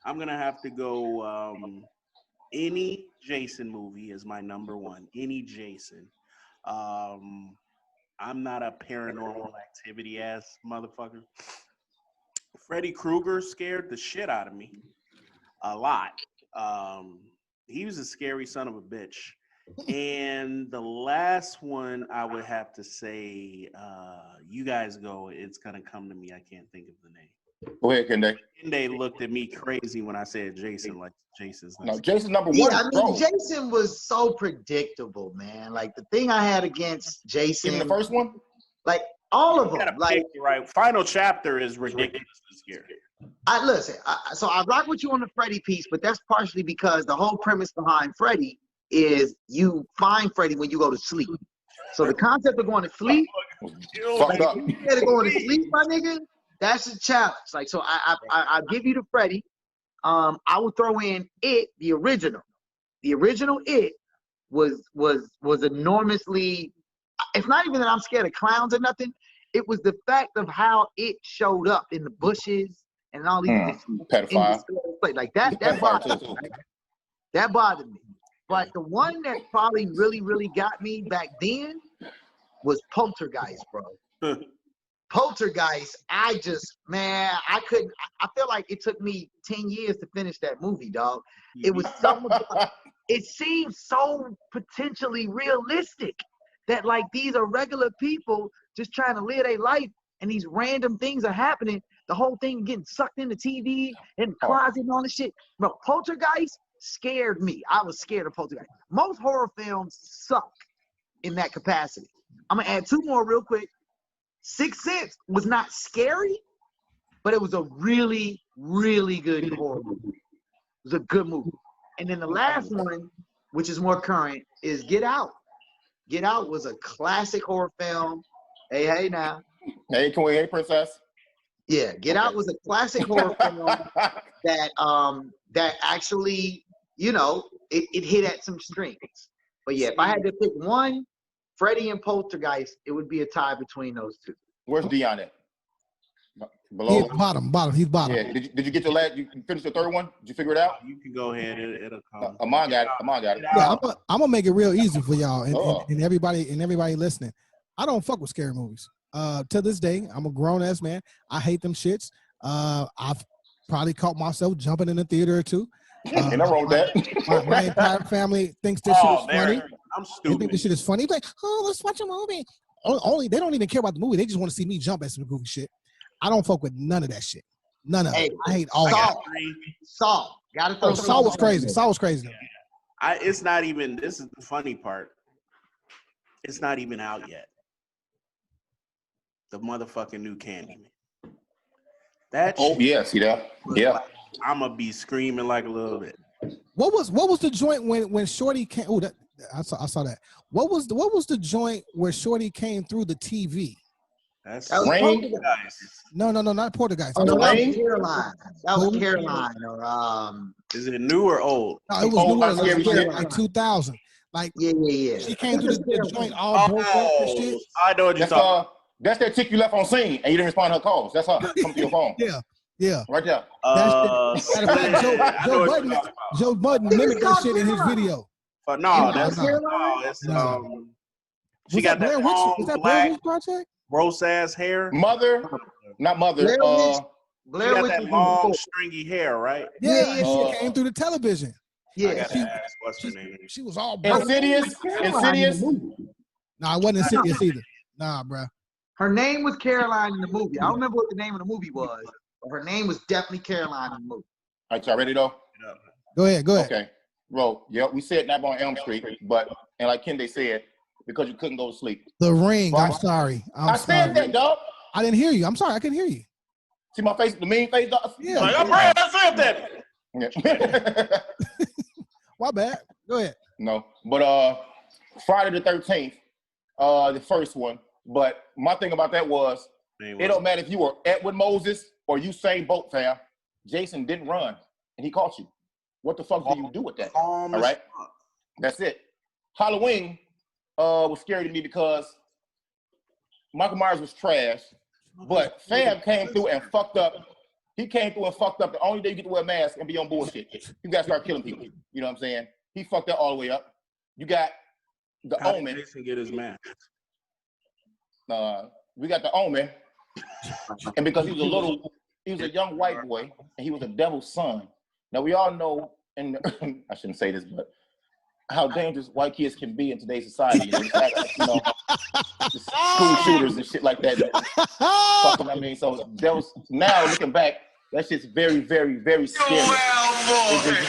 Speaker 8: I'm gonna have to go. Any Jason movie is my number 1. Any Jason. I'm not a Paranormal Activity ass motherfucker. Freddy Krueger scared the shit out of me a lot. He was a scary son of a bitch. And the last one I would have to say, you guys go, it's gonna come to me. I can't think of the name.
Speaker 2: Go ahead, Kende.
Speaker 8: Kende looked at me crazy when I said Jason, like Jason's
Speaker 2: No, Jason's number 1.
Speaker 1: Yeah, I mean,
Speaker 2: bro.
Speaker 1: Jason was so predictable, man. Like the thing I had against Jason,
Speaker 2: Even the first one,
Speaker 1: like all of them, like
Speaker 8: right. Final chapter is ridiculously scary.
Speaker 1: So I rock with you on the Freddy piece, but that's partially because the whole premise behind Freddy is you find Freddy when you go to sleep. So the concept of going to sleep,
Speaker 2: fucked up.
Speaker 1: instead of going to sleep, my nigga, that's a challenge. Like, so I give you the Freddy. I would throw in It, the original. The original It was enormously. It's not even that I'm scared of clowns or nothing. It was the fact of how it showed up in the bushes and all these
Speaker 2: pedophile.
Speaker 1: Like that bothered me. That bothered me. But the one that probably really got me back then was Poltergeist, bro. Poltergeist, I couldn't. I feel like it took me 10 years to finish that movie, dog. It was so. It seemed so potentially realistic that like these are regular people just trying to live their life, and these random things are happening. The whole thing getting sucked in the TV and the closet and all this shit. Bro, Poltergeist scared me. I was scared of Poltergeist. Most horror films suck in that capacity. I'm gonna add 2 more real quick. Sixth Sense was not scary, but it was a really good horror movie. It was a good movie. And then the last one, which is more current, is Get Out. Get Out was a classic horror film. Hey now.
Speaker 2: Hey, princess.
Speaker 1: Yeah, Get Out was a classic horror film that actually, it hit at some strings. But yeah, if I had to pick one, Freddy and Poltergeist, it would be a tie between those 2.
Speaker 2: Where's Dion at? Below?
Speaker 3: He's bottom. He's bottom.
Speaker 2: Yeah. Did you get your last? You finished the 3rd one? Did you figure it out?
Speaker 8: You can go ahead. It'll come.
Speaker 2: Amon got it.
Speaker 3: Yeah, I'm gonna make it real easy for y'all and everybody listening. I don't fuck with scary movies. To this day, I'm a grown ass man. I hate them shits. I've probably caught myself jumping in the theater or 2.
Speaker 2: Ain't no wrong with that.
Speaker 3: My entire family thinks this shit is funny.
Speaker 8: I'm
Speaker 3: They
Speaker 8: stupid.
Speaker 3: think this shit is funny. Like, oh, let's watch a movie. Only they don't even care about the movie. They just want to see me jump at some goofy shit. I don't fuck with none of that shit. None of it. I hate all of it.
Speaker 1: Saw. Gotta throw
Speaker 3: Saw was crazy. Saw was crazy.
Speaker 8: It's not even. This is the funny part. It's not even out yet. The motherfucking new Candyman. That.
Speaker 2: Oh yeah, see that? Yeah.
Speaker 8: I'm gonna be screaming like a little bit.
Speaker 3: What was the joint when Shorty came? Oh, I saw that. What was the joint where Shorty came through the TV?
Speaker 8: That's
Speaker 2: Rain.
Speaker 3: No, not Poltergeist.
Speaker 1: Oh, no, that
Speaker 2: Rain?
Speaker 1: was Caroline. That was Caroline. Or
Speaker 8: Is it new or old?
Speaker 3: No, it was
Speaker 2: Scary
Speaker 3: new.
Speaker 2: shit.
Speaker 3: Like 2000. Like
Speaker 1: yeah.
Speaker 3: she came through the joint all broke up and shit.
Speaker 8: I know what you're talking.
Speaker 2: That's that chick you left on scene and you didn't respond to her calls. That's her. Come to your phone.
Speaker 3: Yeah.
Speaker 2: Right there.
Speaker 3: Joe Budden mimicked that shit in his video.
Speaker 8: But no, that's She got that long,
Speaker 3: was that
Speaker 8: black,
Speaker 3: Blair Witch Project?
Speaker 8: gross ass hair.
Speaker 2: Mother, not mother.
Speaker 1: Blair Witch.
Speaker 8: She
Speaker 1: Blair
Speaker 8: got
Speaker 1: Witch
Speaker 8: that
Speaker 1: was
Speaker 8: long,
Speaker 1: before.
Speaker 8: stringy hair, right?
Speaker 3: Yeah, and
Speaker 2: yeah.
Speaker 3: she came through the television.
Speaker 8: I
Speaker 1: Yeah.
Speaker 8: gotta ask, what's her name?
Speaker 3: She was all broke.
Speaker 2: Insidious. Insidious.
Speaker 3: Nah, it wasn't Insidious either. Nah, bruh.
Speaker 1: Her name was Caroline in the movie. I don't remember what the name of the movie was, but her name was definitely Caroline in the movie.
Speaker 2: All right, y'all ready though?
Speaker 3: Go ahead.
Speaker 2: Okay. Bro, yeah, we said Nap on Elm Street, but and like Kende said, because you couldn't go to sleep.
Speaker 3: The Ring.
Speaker 2: Right.
Speaker 3: I'm sorry.
Speaker 2: I said that, dog.
Speaker 3: I didn't hear you. I'm sorry. I couldn't hear you.
Speaker 2: See my face, the mean face, dog?
Speaker 3: Yeah.
Speaker 8: Like, I said that.
Speaker 2: Yeah.
Speaker 3: My bad. Go ahead.
Speaker 2: No, but Friday the 13th, the first one. But my thing about that was, it don't matter if you were Edward Moses or Usain Bolt, fam. Jason didn't run, and he caught you. What the fuck do you do with that? All right, that's it. Halloween was scary to me because Michael Myers was trash, but Fab came through and fucked up. He came through and fucked up. The only day you get to wear a mask and be on bullshit. You gotta start killing people. You know what I'm saying? He fucked that all the way up. You got the Omen.
Speaker 8: Jason get his mask.
Speaker 2: We got the Omen, and because he was a young white boy, and he was a devil's son. Now we all know, and I shouldn't say this, but how dangerous white kids can be in today's society. Just school shooters and shit like that. Fucking, I mean, so that was, now looking back, that shit's very, very, very scary.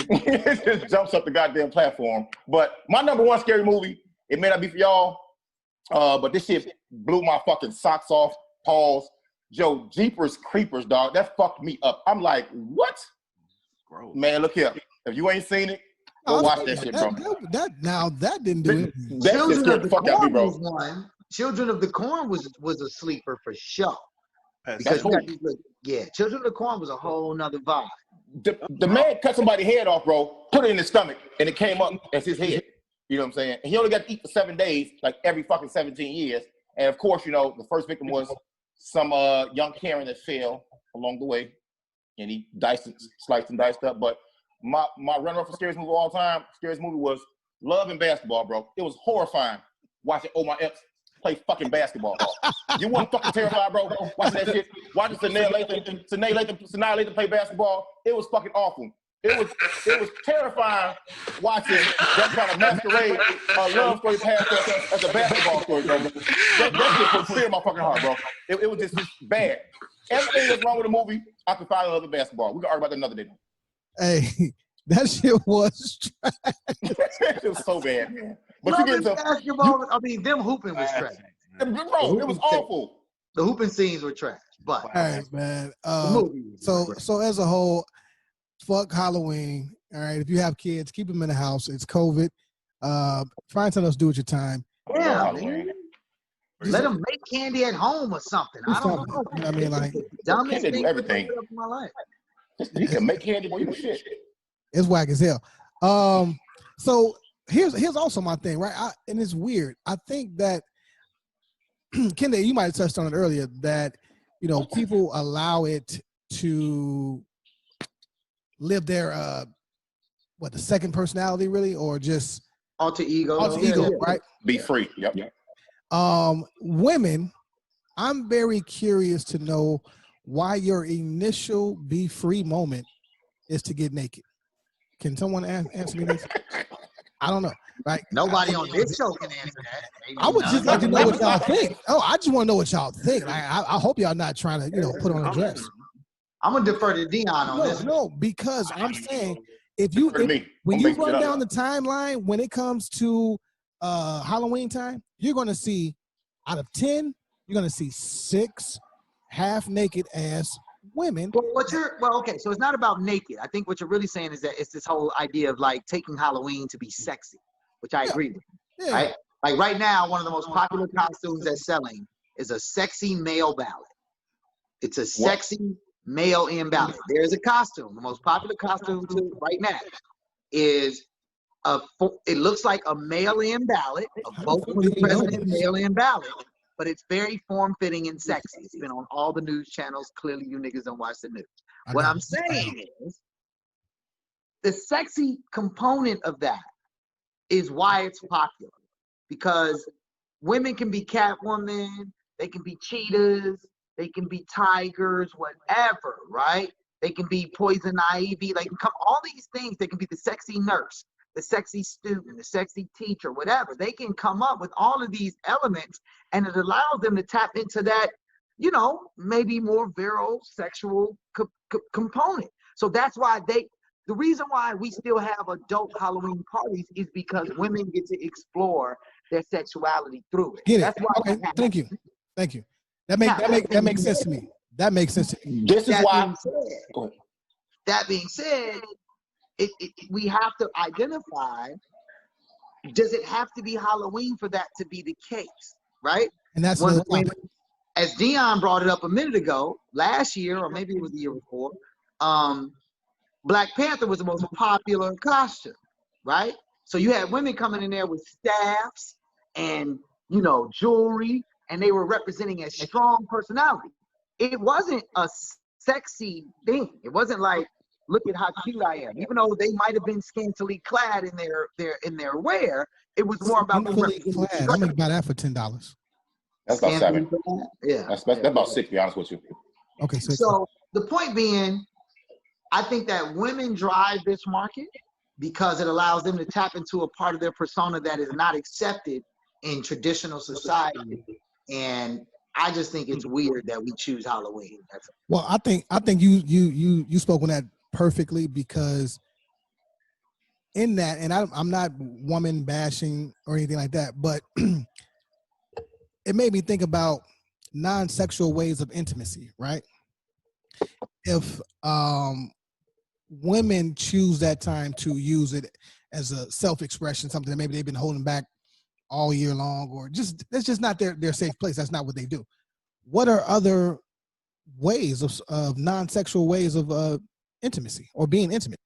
Speaker 2: It just jumps up the goddamn platform. But my number one scary movie, it may not be for y'all, but this shit blew my fucking socks off. Pause. Joe, Jeepers Creepers, dog. That fucked me up. I'm like, what? Gross. Man, look here. If you ain't seen it, go watch that shit, bro.
Speaker 3: That didn't do it.
Speaker 2: That shit scared the fuck out of me, bro.
Speaker 1: Children of the Corn was a sleeper for sure.
Speaker 2: Because
Speaker 1: Children of the Corn was a whole nother vibe.
Speaker 2: The man cut somebody's head off, bro, put it in his stomach, and it came up as his head. You know what I'm saying? And he only got to eat for 7 days, like every fucking 17 years. And of course, the first victim was some young Karen that fell along the way, and he sliced and diced up. But my runner-up for scariest movie of all time, scariest movie was Love and Basketball, bro. It was horrifying watching my ex play fucking basketball. You weren't fucking terrified, bro. Watching that shit. Watching Sanaa Lathan play basketball. It was fucking awful. It was terrifying watching them trying to masquerade a love story past us as a basketball story, bro. That shit put fear in my fucking heart, bro. It was just bad. Everything that's wrong with the movie, I can find another basketball. We can argue about that another day.
Speaker 3: Hey, that shit was trash.
Speaker 2: It was so bad, man. But you get into
Speaker 1: basketball. I mean, them hooping was trash.
Speaker 2: Bro, it was awful.
Speaker 1: The hooping scenes were trash. But
Speaker 3: all right, man. So as a whole, fuck Halloween. All right, if you have kids, keep them in the house. It's COVID. Find something else to do with your time.
Speaker 1: Yeah, man. Let them make candy at home or something. I don't know.
Speaker 3: I mean, like,
Speaker 1: dumbest
Speaker 2: thing
Speaker 1: thing
Speaker 2: everything
Speaker 1: in my life.
Speaker 2: You can make candy, boy. You shit.
Speaker 3: It's whack as hell. So here's also my thing, right? And it's weird. I think that Kende, you might have touched on it earlier, that people allow it to live their the second personality, really, or just
Speaker 1: alter ego,
Speaker 3: right?
Speaker 2: Be free. Yep.
Speaker 3: Women, I'm very curious to know why your initial be free moment is to get naked. Can someone answer me this? I don't know. Like,
Speaker 1: nobody on this show can answer that. Maybe
Speaker 3: I would just like to know what y'all think. Oh, I just want to know what y'all think. I hope y'all not trying to, put on a dress.
Speaker 1: I'm gonna defer to Dion on this.
Speaker 3: No, because I'm saying when you run down the timeline when it comes to Halloween time, you're gonna see out of 10, you're gonna see 6 half naked ass women.
Speaker 1: Okay, so it's not about naked. I think what you're really saying is that it's this whole idea of like taking Halloween to be sexy, which I agree with. Yeah. Right? Like right now, one of the most popular costumes that's selling is a sexy male ballad. It's a sexy male in ballad. There's a costume. The most popular costume right now is it looks like a male in ballad, a vocal president male in ballad, but it's very form-fitting and sexy. It's been on all the news channels. Clearly, you niggas don't watch the news. What I'm saying is the sexy component of that is why it's popular. Because women can be Catwoman, they can be cheetahs, they can be tigers, whatever, right? They can be Poison Ivy, like all these things. They can be the sexy nurse, the sexy student, the sexy teacher, whatever. They can come up with all of these elements, and it allows them to tap into that, you know, maybe more virile sexual component. So that's why the reason why we still have adult Halloween parties is because women get to explore their sexuality through it.
Speaker 3: Get it?
Speaker 1: That's why.
Speaker 3: Okay, thank you. That makes sense to me. That makes sense to me.
Speaker 2: This is why.
Speaker 1: That being said, we have to identify, does it have to be Halloween for that to be the case, right?
Speaker 3: And that's
Speaker 1: when, as Dion brought it up a minute ago, last year, or maybe it was the year before, Black Panther was the most popular costume, right? So you had women coming in there with staffs and, you know, jewelry, and they were representing a strong personality. It wasn't a sexy thing. It wasn't like, look at how cute I am. Even though they might have been scantily clad in their wear, it was more about them representing
Speaker 3: clad. I'm gonna buy that for $10.
Speaker 2: That's about $7.
Speaker 1: Yeah,
Speaker 2: that's about $6. To be honest with you.
Speaker 3: Okay,
Speaker 1: so the point being, I think that women drive this market because it allows them to tap into a part of their persona that is not accepted in traditional society. And I just think it's weird that we choose Halloween.
Speaker 3: Well, I think you spoke on that perfectly, because in that, and I'm not woman bashing or anything like that, but it made me think about non-sexual ways of intimacy, right? If women choose that time to use it as a self-expression, something that maybe they've been holding back all year long, or just that's just not their safe place. That's not what they do. What are other ways of non-sexual ways of intimacy or being intimate,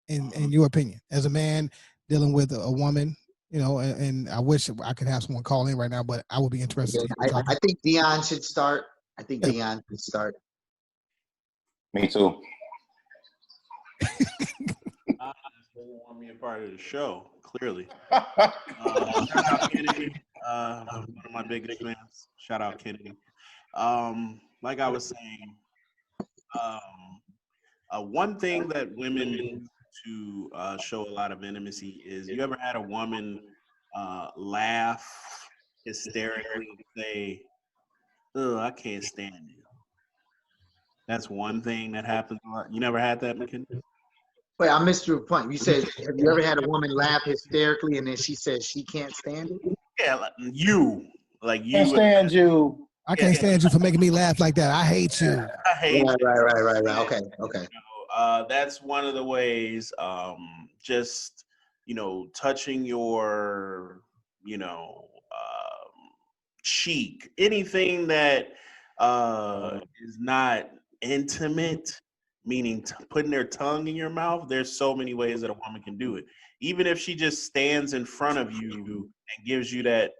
Speaker 3: in your opinion, as a man dealing with a woman? You know, and I wish I could have someone call in right now, but I would be interested.
Speaker 1: I think Dion should start. Dion should start.
Speaker 2: Me too.
Speaker 8: Want me a part of the show, clearly. Shout out Kennedy, one of my biggest fans. Shout out Kennedy. Like I was saying, one thing that women do to show a lot of intimacy is, you ever had a woman laugh hysterically and say, "Oh, I can't stand you"? That's one thing that happens a lot. You never had that, McKinney?
Speaker 1: Wait, I missed your point. You said, have you ever had a woman laugh hysterically and then she says she can't stand it?
Speaker 8: Yeah, like you.
Speaker 2: Can't stand you.
Speaker 3: I can't stand you for making me laugh like that. I hate you.
Speaker 8: I hate you.
Speaker 1: Right. Okay.
Speaker 8: You know, that's one of the ways. Just, you know, touching your, you know, cheek, anything that is not intimate, meaning putting their tongue in your mouth. There's so many ways that a woman can do it. Even if she just stands in front of you and gives you that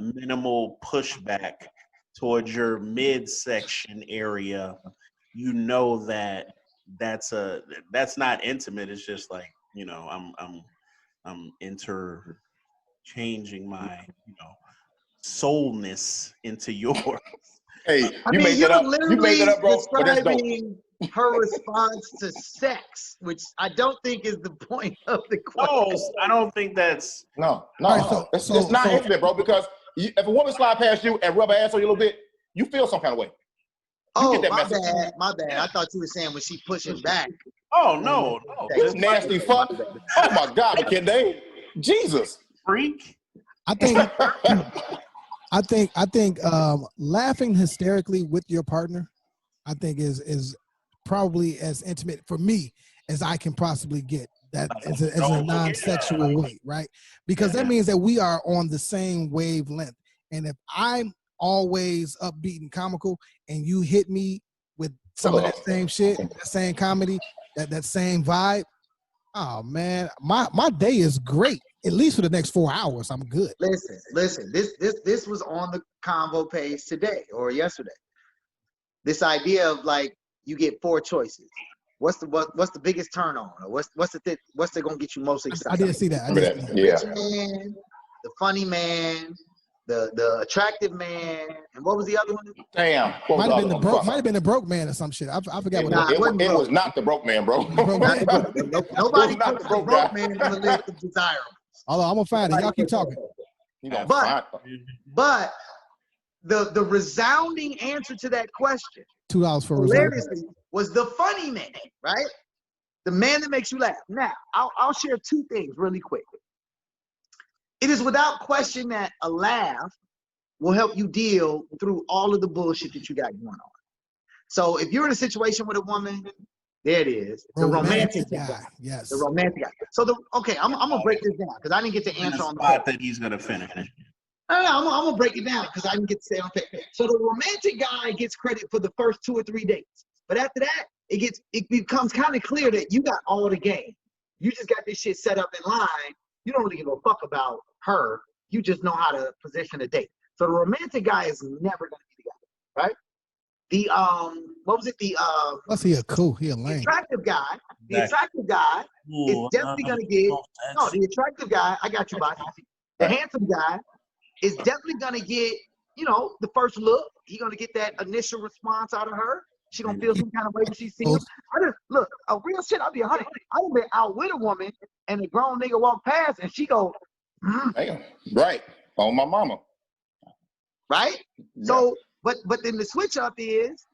Speaker 8: minimal pushback towards your midsection area, you know that that's not intimate. It's just like, you know, I'm interchanging my, you know, soulness into yours.
Speaker 2: Hey, you made that up. You made that up, bro. But that's dope.
Speaker 1: Her response to sex, which I don't think is the point of the question.
Speaker 8: No, I don't think that's
Speaker 2: no.
Speaker 3: Right,
Speaker 2: It's not intimate, bro. Because if a woman slide past you and rub her ass on you a little bit, you feel some kind of way.
Speaker 1: My bad. I thought you were saying when she pushes back.
Speaker 8: Oh no.
Speaker 2: This nasty fuck. Oh my God, McKinney. Jesus.
Speaker 8: Freak.
Speaker 3: I think laughing hysterically with your partner, I think is probably as intimate for me as I can possibly get. That as a non-sexual way, right? Because that means that we are on the same wavelength. And if I'm always upbeat and comical, and you hit me with some of that same shit, that same comedy, that same vibe, oh man, my day is great. At least for the next 4 hours, I'm good.
Speaker 1: Listen. This was on the Convo page today or yesterday. This idea of like you get 4 choices. What's the biggest turn on, or what's gonna get you most excited?
Speaker 3: I did see that.
Speaker 1: The rich man, the funny man, the attractive man, and what was the other one?
Speaker 2: Damn.
Speaker 3: Might have been the broke man or some shit. I forgot what
Speaker 2: it was not the broke man, bro.
Speaker 1: Nobody puts the broke man on the list of desirables.
Speaker 3: Although I'm gonna find it. Y'all keep talking.
Speaker 1: But the resounding answer to that question,
Speaker 3: $2 for
Speaker 1: hilariously, was the funny man, right? The man that makes you laugh. Now, I'll share two things really quick. It is without question that a laugh will help you deal through all of the bullshit that you got going on. So if you're in a situation with a woman, there it is. The romantic guy.
Speaker 3: Yes.
Speaker 1: The romantic guy. So I'm gonna break this down because I didn't get to answer on the
Speaker 8: spot that he's gonna finish.
Speaker 1: I'm gonna break it down because I didn't get to say on paper. So the romantic guy gets credit for the first 2 or 3 dates, but after that, it becomes kind of clear that you got all the game. You just got this shit set up in line. You don't really give a fuck about her. You just know how to position a date. So the romantic guy is never gonna be the guy, right? The what was it?
Speaker 3: Plus he a cool, he a lame.
Speaker 1: Attractive guy. The attractive guy is definitely gonna get the attractive guy. I got you, boss. The handsome guy is definitely gonna get, the first look. He's gonna get that initial response out of her. She gonna feel some kind of way when she sees him. Look, a real shit. I'll be 100. I've been out with a woman and a grown nigga walk past and she go,
Speaker 2: Damn. Right. On my mama.
Speaker 1: Right?
Speaker 2: Yeah.
Speaker 1: So, but then the switch up is,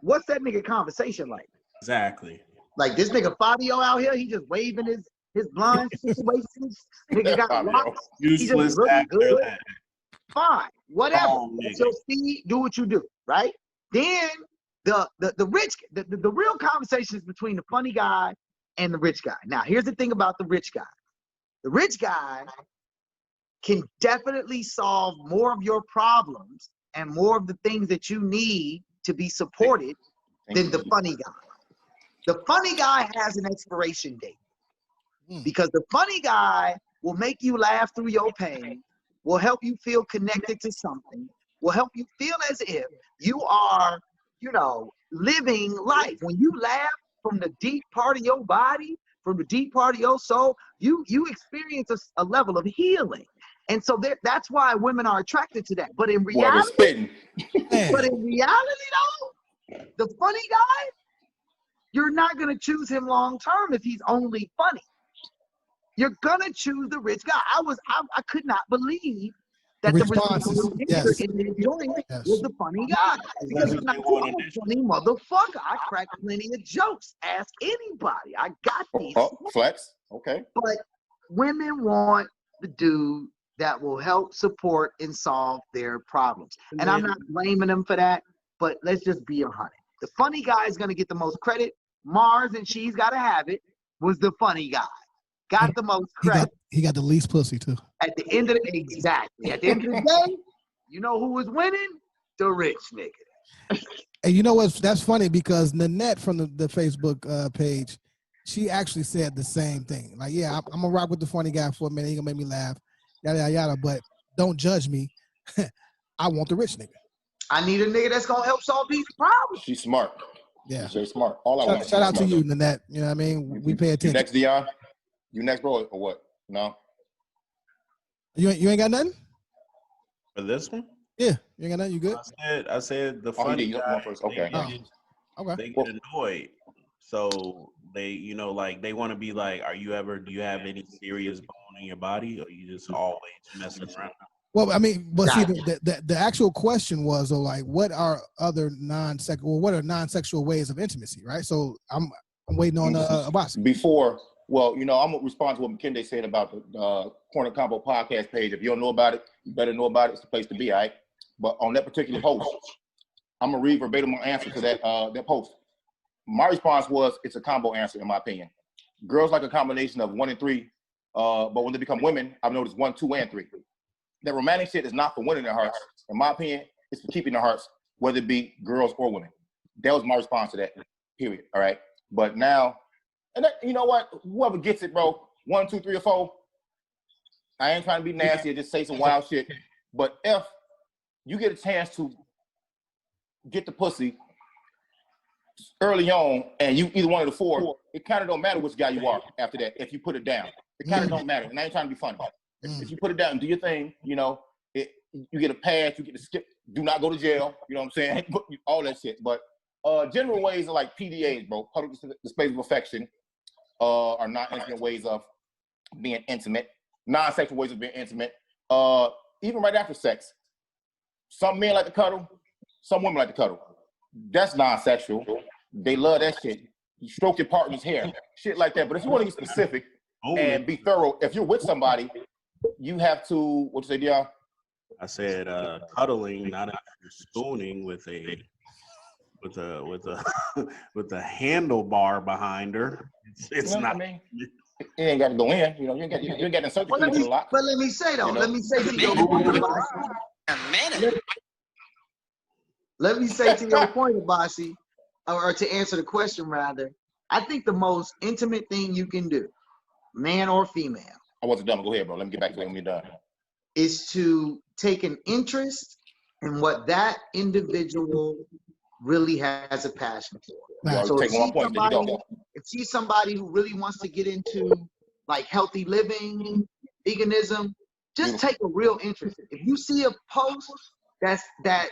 Speaker 1: what's that nigga conversation like?
Speaker 8: Exactly.
Speaker 1: Like this nigga Fabio out here, he just waving his blind situations. Nigga got locks. He just looking good. Fine, whatever. So see, do what you do, right? Then the real conversation is between the funny guy and the rich guy. Now, here's the thing about the rich guy. The rich guy can definitely solve more of your problems and more of the things that you need to be supported than the funny guy. The funny guy has an expiration date because the funny guy will make you laugh through your pain, will help you feel connected to something, will help you feel as if you are, living life. When you laugh from the deep part of your body, from the deep part of your soul, you experience a level of healing. And so that's why women are attracted to that. But in reality, though, the funny guy, you're not going to choose him long term if he's only funny. You're going to choose the rich guy. I could not believe that the response in the joint was the funny guy. Because I'm a funny motherfucker. I crack plenty of jokes. Ask anybody. I got these.
Speaker 2: Flex. Okay.
Speaker 1: But women want the dude that will help support and solve their problems. And I'm not blaming them for that, but let's just be 100. The funny guy is going to get the most credit. Mars, and she's got to have it, was the funny guy. Got the most credit.
Speaker 3: He got the least pussy, too.
Speaker 1: At the end of the day, you know who was winning? The rich nigga.
Speaker 3: And you know what? That's funny because Nanette from the Facebook page, she actually said the same thing. Like, yeah, I'm going to rock with the funny guy for a minute. He going to make me laugh. Yada, yada, yada. But don't judge me. I want the rich nigga.
Speaker 1: I need a nigga that's going to help solve these problems.
Speaker 2: She's smart.
Speaker 3: Yeah.
Speaker 2: She's very smart.
Speaker 3: Shout out to you, Nanette. You know what I mean? We pay attention.
Speaker 2: You next, Dion? You next, bro, or what? No?
Speaker 3: You ain't got nothing?
Speaker 8: For this one?
Speaker 3: Yeah. You ain't got nothing? You good?
Speaker 8: I said the funny guy.
Speaker 2: First. Okay.
Speaker 8: They get annoyed. So they, they want to be like, do you have any serious bone in your body, or you just always messing around?
Speaker 3: Well, I mean, but see, the actual question was, though, like, what are non-sexual ways of intimacy, right? So I'm waiting on Abbas.
Speaker 2: Before, I'm gonna respond to what McKinday said about the Corner Convo podcast page. If you don't know about it, you better know about it. It's the place to be, all right? But on that particular post, I'm gonna read verbatim my answer to that post. My response was, it's a combo answer, in my opinion. Girls like a combination of 1 and 3, but when they become women, I've noticed 1, 2, and 3. That romantic shit is not for winning their hearts. In my opinion, it's for keeping their hearts, whether it be girls or women. That was my response to that, period, all right? But now, and that, you know what? Whoever gets it, bro, 1, 2, 3, or 4, I ain't trying to be nasty or just say some wild shit, but if you get a chance to get the pussy early on and you either one of the 4, it kind of don't matter which guy you are after that if you put it down. It kind of don't matter, and I ain't trying to be funny. If you put it down and do your thing, you get a pass, you get to skip, do not go to jail. You know what I'm saying? All that shit. But general ways are like PDAs, bro. Public displays of affection are not intimate ways of being intimate. Non-sexual ways of being intimate. Even right after sex. Some men like to cuddle. Some women like to cuddle. That's non-sexual. They love that shit. You stroke your partner's hair. Shit like that. But if you want to get specific and be thorough, if you're with somebody, you have to, what you say, Dion?
Speaker 8: I said cuddling, not spooning with a with a handlebar behind her. It's not.
Speaker 2: I mean, you ain't got to go in. You know, you ain't got to insert the keys in a lot.
Speaker 1: But let me say though, let me say to your point, let me say to your point, Abasi, or to answer the question rather. I think the most intimate thing you can do, man or female.
Speaker 2: I wasn't done. Go ahead, bro. Let me get back to it when you're done.
Speaker 1: Is to take an interest in what that individual really has a passion for.
Speaker 2: Right.
Speaker 1: So if she's somebody who really wants to get into like healthy living, veganism, just take a real interest. If you see a post that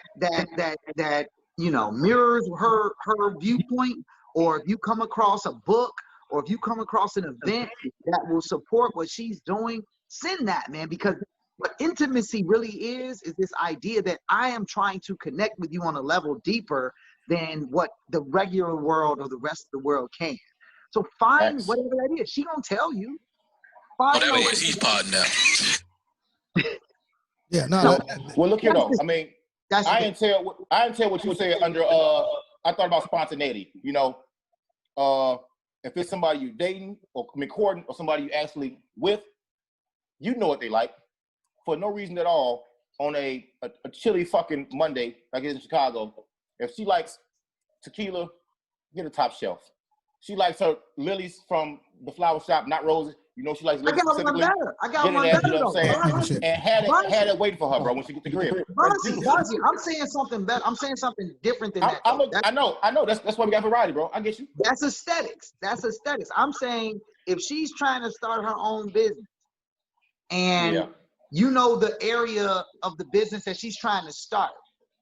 Speaker 1: you know mirrors her viewpoint, or if you come across a book, or if you come across an event that will support what she's doing, send that, man, because what intimacy really is this idea that I am trying to connect with you on a level deeper than what the regular world or the rest of the world can. So find whatever that is. She gonna tell you.
Speaker 5: Whatever it is, he's parting now.
Speaker 3: Yeah, no.
Speaker 2: Well, look here though. I mean, I didn't tell what you said under. I thought about spontaneity. You know, if it's somebody you're dating or courting or somebody you actually with, you know what they like. For no reason at all, on a chilly fucking Monday, like it is in Chicago, if she likes tequila, get a top shelf. She likes her lilies from the flower shop, not roses. You know she likes lilies specifically.
Speaker 1: I got one better.
Speaker 2: You know what I'm saying? And had it waiting for her, bro, when she gets to the crib.
Speaker 1: I'm saying something better. I'm saying something different than that.
Speaker 2: I know. That's why we got variety, bro. I get you.
Speaker 1: That's aesthetics. I'm saying if she's trying to start her own business and you know the area of the business that she's trying to start.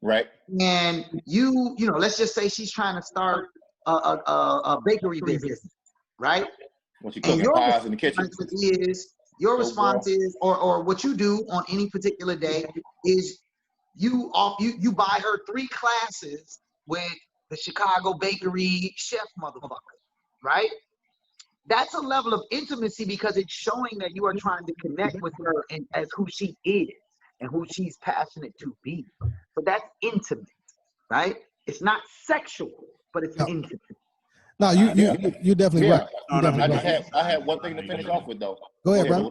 Speaker 2: Right. And
Speaker 1: you know, let's just say she's trying to start a bakery business, right?
Speaker 2: When she cooking pies in the kitchen.
Speaker 1: Your response is, or what you do on any particular day is you buy her 3 classes with the Chicago bakery chef motherfucker, right? That's a level of intimacy because it's showing that you are trying to connect with her and as who she is and who she's passionate to be. So that's intimate, right? It's not sexual, but it's intimate.
Speaker 3: No, you're definitely right.
Speaker 2: I had one thing to finish off with though.
Speaker 3: Go ahead, bro.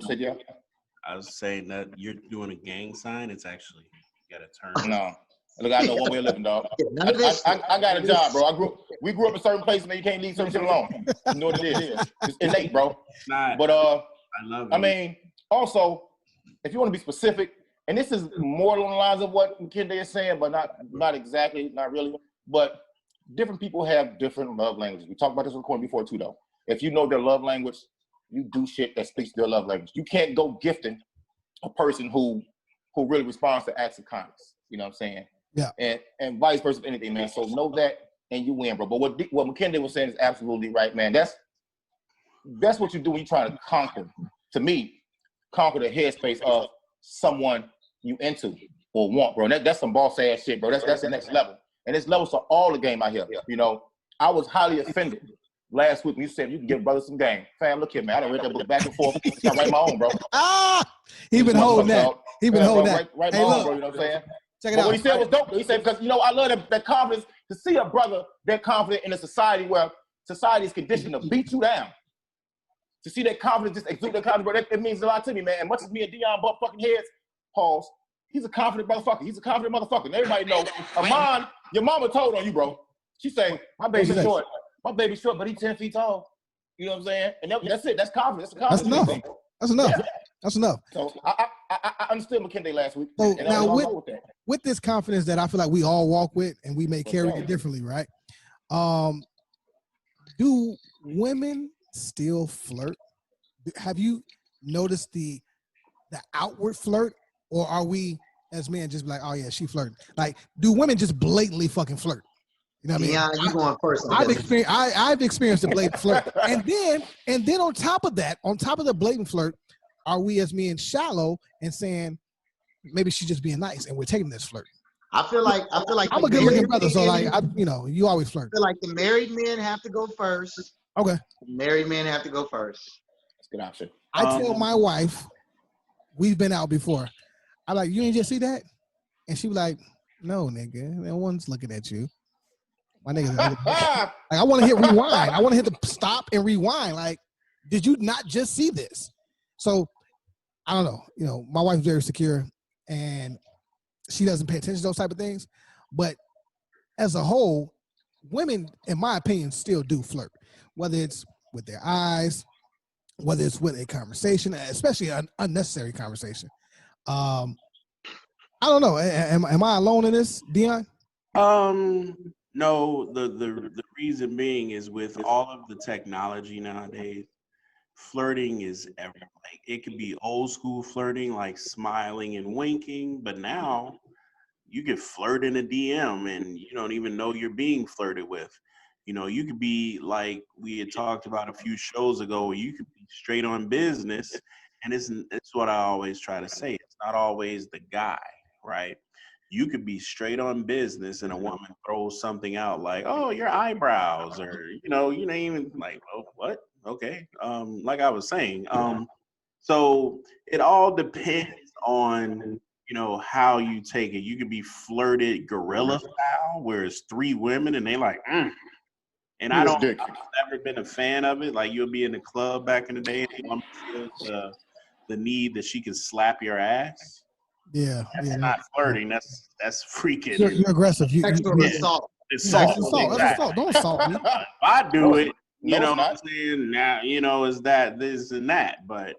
Speaker 8: I was saying that you're doing a gang sign. It's actually you gotta turn.
Speaker 2: No. Look, I know one way of living, dog. I got a job, bro. We grew up in certain places, man. You can't leave certain shit alone. You know what it is. It's innate, bro. But I love it. I mean, also, if you want to be specific, and this is more along the lines of what Kende is saying, but not exactly, not really. But different people have different love languages. We talked about this on the corner before too, though. If you know their love language, you do shit that speaks their love language. You can't go gifting a person who really responds to acts of kindness. You know what I'm saying?
Speaker 3: Yeah.
Speaker 2: And vice versa for anything, man. So know that and you win, bro. But what McKinley was saying is absolutely right, man. That's what you do when you're trying to conquer. To me, conquer the headspace of someone you into or want, bro. That's some boss ass shit, bro. That's the next level. And it's levels to all the game out here. You know, I was highly offended last week when you said you can give brother some game. Fam, look here, man. I done read that book back and forth. I write my own, bro.
Speaker 3: He been holding that. He been holding that.
Speaker 2: Write my own, bro. You know what I'm saying?
Speaker 3: Check it out.
Speaker 2: What he said was dope. He said, because, you know, I love that confidence, to see a brother that confident in a society where society is conditioned to beat you down. To see that confidence, just exude that confidence, bro, it means a lot to me, man. And much as me and Dion butt fucking heads, pause, he's a confident motherfucker. He's a confident motherfucker. And everybody knows, Amon, your mama told on you, bro. She saying, my baby's short. My baby's short, but he's 10 feet tall. You know what I'm saying? And that's it. That's confidence. That's enough.
Speaker 3: That's enough. Yeah. That's enough.
Speaker 2: So I understood McKinley last week.
Speaker 3: So now with this confidence that I feel like we all walk with and we may carry it differently, right? Do women still flirt? Have you noticed the outward flirt, or are we as men just be like, oh yeah, she flirting? Like, do women just blatantly fucking flirt? You know what I mean?
Speaker 1: Yeah, you going first.
Speaker 3: I've experienced the blatant flirt, and then on top of the blatant flirt, are we as men shallow and saying maybe she's just being nice and we're taking this flirt?
Speaker 1: I feel like
Speaker 3: I'm a good looking brother, so like you always flirt.
Speaker 1: I feel like the married men have to go first.
Speaker 3: Okay.
Speaker 1: Married men have to go first.
Speaker 2: That's a good option.
Speaker 3: I tell my wife, we've been out before. I like, you ain't just see that? And she was like, no, nigga, no one's looking at you. My nigga, like, I want to hit rewind. I want to hit the stop and rewind. Like, did you not just see this? So, I don't know. You know, my wife's very secure, and she doesn't pay attention to those type of things. But as a whole, women, in my opinion, still do flirt, whether it's with their eyes, whether it's with a conversation, especially an unnecessary conversation. I don't know. Am I alone in this, Dion?
Speaker 8: No, the reason being is with all of the technology nowadays, flirting is everything. Like, it could be old school flirting, like smiling and winking, but now you could flirt in a DM and you don't even know you're being flirted with. You know, you could be like we had talked about a few shows ago, where you could be straight on business, and it's what I always try to say. It's not always the guy, right? You could be straight on business and a woman throws something out like, oh, your eyebrows, or, you know even like, oh, what? Okay. Like I was saying, so it all depends on, how you take it. You could be flirted gorilla style, where it's 3 women and they like, and I've never been a fan of it. Like, you'll be in the club back in the day and the woman feels the need that she can slap your ass.
Speaker 3: Yeah,
Speaker 8: that's not flirting. That's freaking.
Speaker 3: You're aggressive.
Speaker 1: Sexual assault.
Speaker 8: Assault.
Speaker 3: That's assault. Don't assault me.
Speaker 8: If I do it, what I'm saying now, is that this and that. But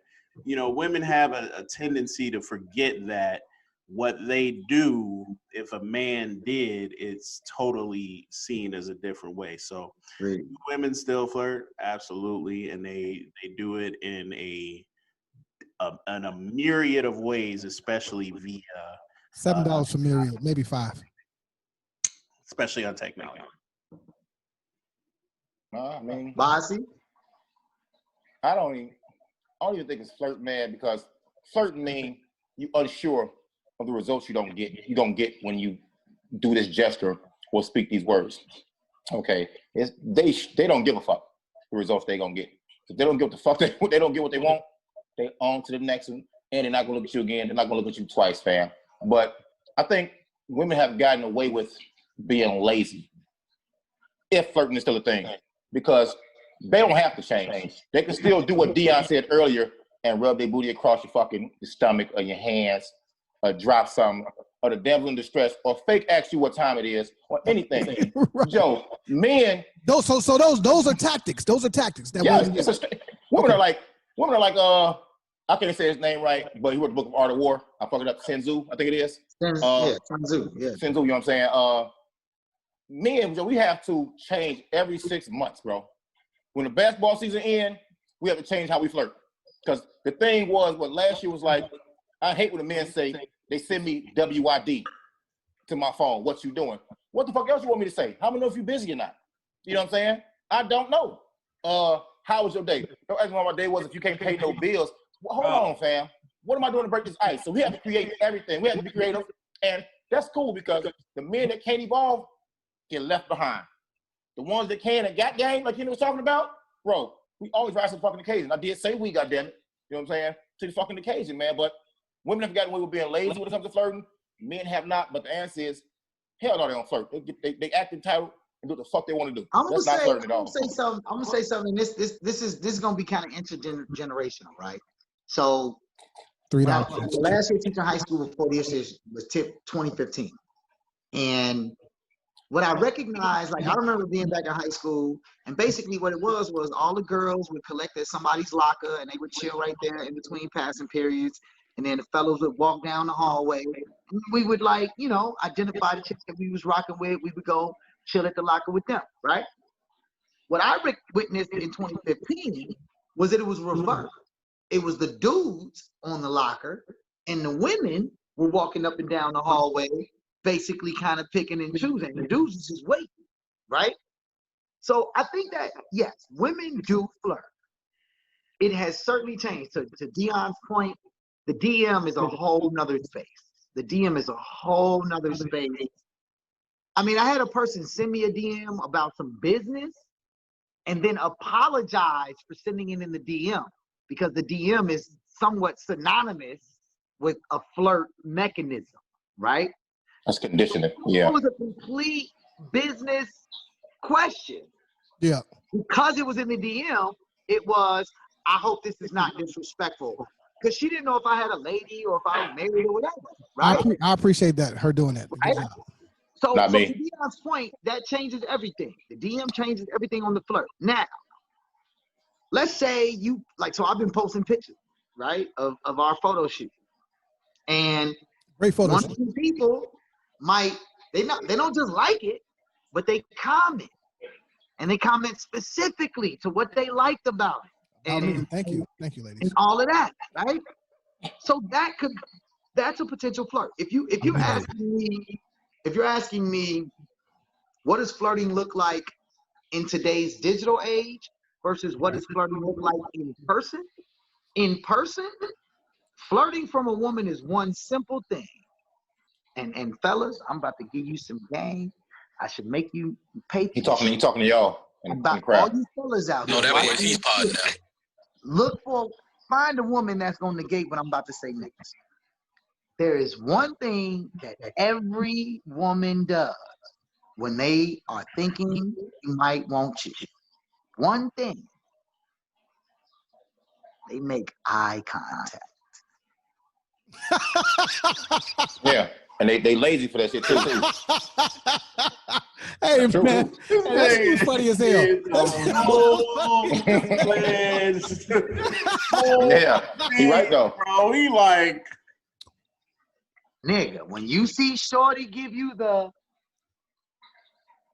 Speaker 8: women have a tendency to forget that what they do, if a man did, it's totally seen as a different way. So women still flirt, absolutely, and they do it in a myriad of ways, especially via
Speaker 3: $7 for myriad, maybe 5,
Speaker 8: especially on technology.
Speaker 2: I mean,
Speaker 1: Bossy.
Speaker 2: I don't even think it's flirt, man, because flirting means you unsure of the results you don't get when you do this gesture or speak these words. Okay, they don't give a fuck the results they gonna get. If they don't give a fuck, they don't get what they want, they on to the next one, and they're not gonna look at you again. They're not gonna look at you twice, fam. But I think women have gotten away with being lazy, if flirting is still a thing, because they don't have to change. They can still do what Dion said earlier and rub their booty across your stomach or your hands, or drop something, or the devil in distress, or fake ask you what time it is, or anything. Right. Joe, men.
Speaker 3: Those are tactics. Those are tactics. That
Speaker 2: women are like, I can't say his name right, but he wrote the book of Art of War. I fucked it up. Sun Tzu, I think it is.
Speaker 1: Sun Tzu, yeah.
Speaker 2: Sun Tzu, you know what I'm saying? Men, Joe, we have to change every 6 months, bro. When the basketball season ends, we have to change how we flirt. Because the thing was, what last year was like, I hate when the men say, they send me WID to my phone. What you doing? What the fuck else you want me to say? How many know if you busy or not? You know what I'm saying? I don't know. How was your day? Don't ask me how my day was if you can't pay no bills. Well, hold on, fam. What am I doing to break this ice? So we have to create everything. We have to be creative. And that's cool because the men that can't evolve get left behind. The ones that can and got game, like you was talking about, bro, we always rise to the fucking occasion. I did say we, goddammit. You know what I'm saying? To the fucking occasion, man. But women have gotten away with being lazy when it comes to flirting. Men have not. But the answer is, hell no, they don't flirt. They act entitled and do what the fuck they want to do. That's not flirting at all.
Speaker 1: I'm gonna say something. This is gonna be kind of intergenerational, right? So
Speaker 3: $3.
Speaker 1: The last year teaching high school before this was 2015, and what I recognized, like I remember being back in high school, and basically what it was all the girls would collect at somebody's locker and they would chill right there in between passing periods, and then the fellows would walk down the hallway. And we would identify the chicks that we was rocking with. We would go chill at the locker with them, right? What I witnessed in 2015 was that it was reversed. It was the dudes on the locker and the women were walking up and down the hallway, basically kind of picking and choosing. The dudes is just waiting, right? So I think that, yes, women do flirt. It has certainly changed. To Dion's point, the DM is a whole nother space. The DM is a whole nother space. I mean, I had a person send me a DM about some business and then apologize for sending it in the DM because the DM is somewhat synonymous with a flirt mechanism, right?
Speaker 2: That's conditioning. Yeah.
Speaker 1: It was a complete business question.
Speaker 3: Yeah.
Speaker 1: Because it was in the DM, it was, I hope this is not disrespectful. Because she didn't know if I had a lady or if I was married or whatever, right?
Speaker 3: I appreciate that, her doing that.
Speaker 1: Right? So
Speaker 2: Not
Speaker 1: to
Speaker 2: me.
Speaker 1: Dion's point, that changes everything. The DM changes everything on the flirt. Now, let's say you, like, so I've been posting pictures, right, of our photo shoot. And
Speaker 3: great photo
Speaker 1: one
Speaker 3: shoot.
Speaker 1: or two people might, they don't just like it, but they comment. And they comment specifically to what they liked about it. And
Speaker 3: Thank you, ladies.
Speaker 1: And all of that, right? So that's a potential flirt. If you're asking me, what does flirting look like in today's digital age versus what does flirting look like in person? In person, flirting from a woman is one simple thing. And fellas, I'm about to give you some game. I should make you pay.
Speaker 2: He talking to y'all.
Speaker 1: About all you fellas out there.
Speaker 5: No, that was his part now.
Speaker 1: Find a woman that's going to negate what I'm about to say next. There is one thing that every woman does when they are thinking you might want you. One thing. They make eye contact.
Speaker 2: Yeah. And they lazy for that shit too.
Speaker 3: Hey, man, that shit was funny as hell.
Speaker 2: Yeah, he right though.
Speaker 8: Bro, he like,
Speaker 1: nigga, when you see Shorty give you the,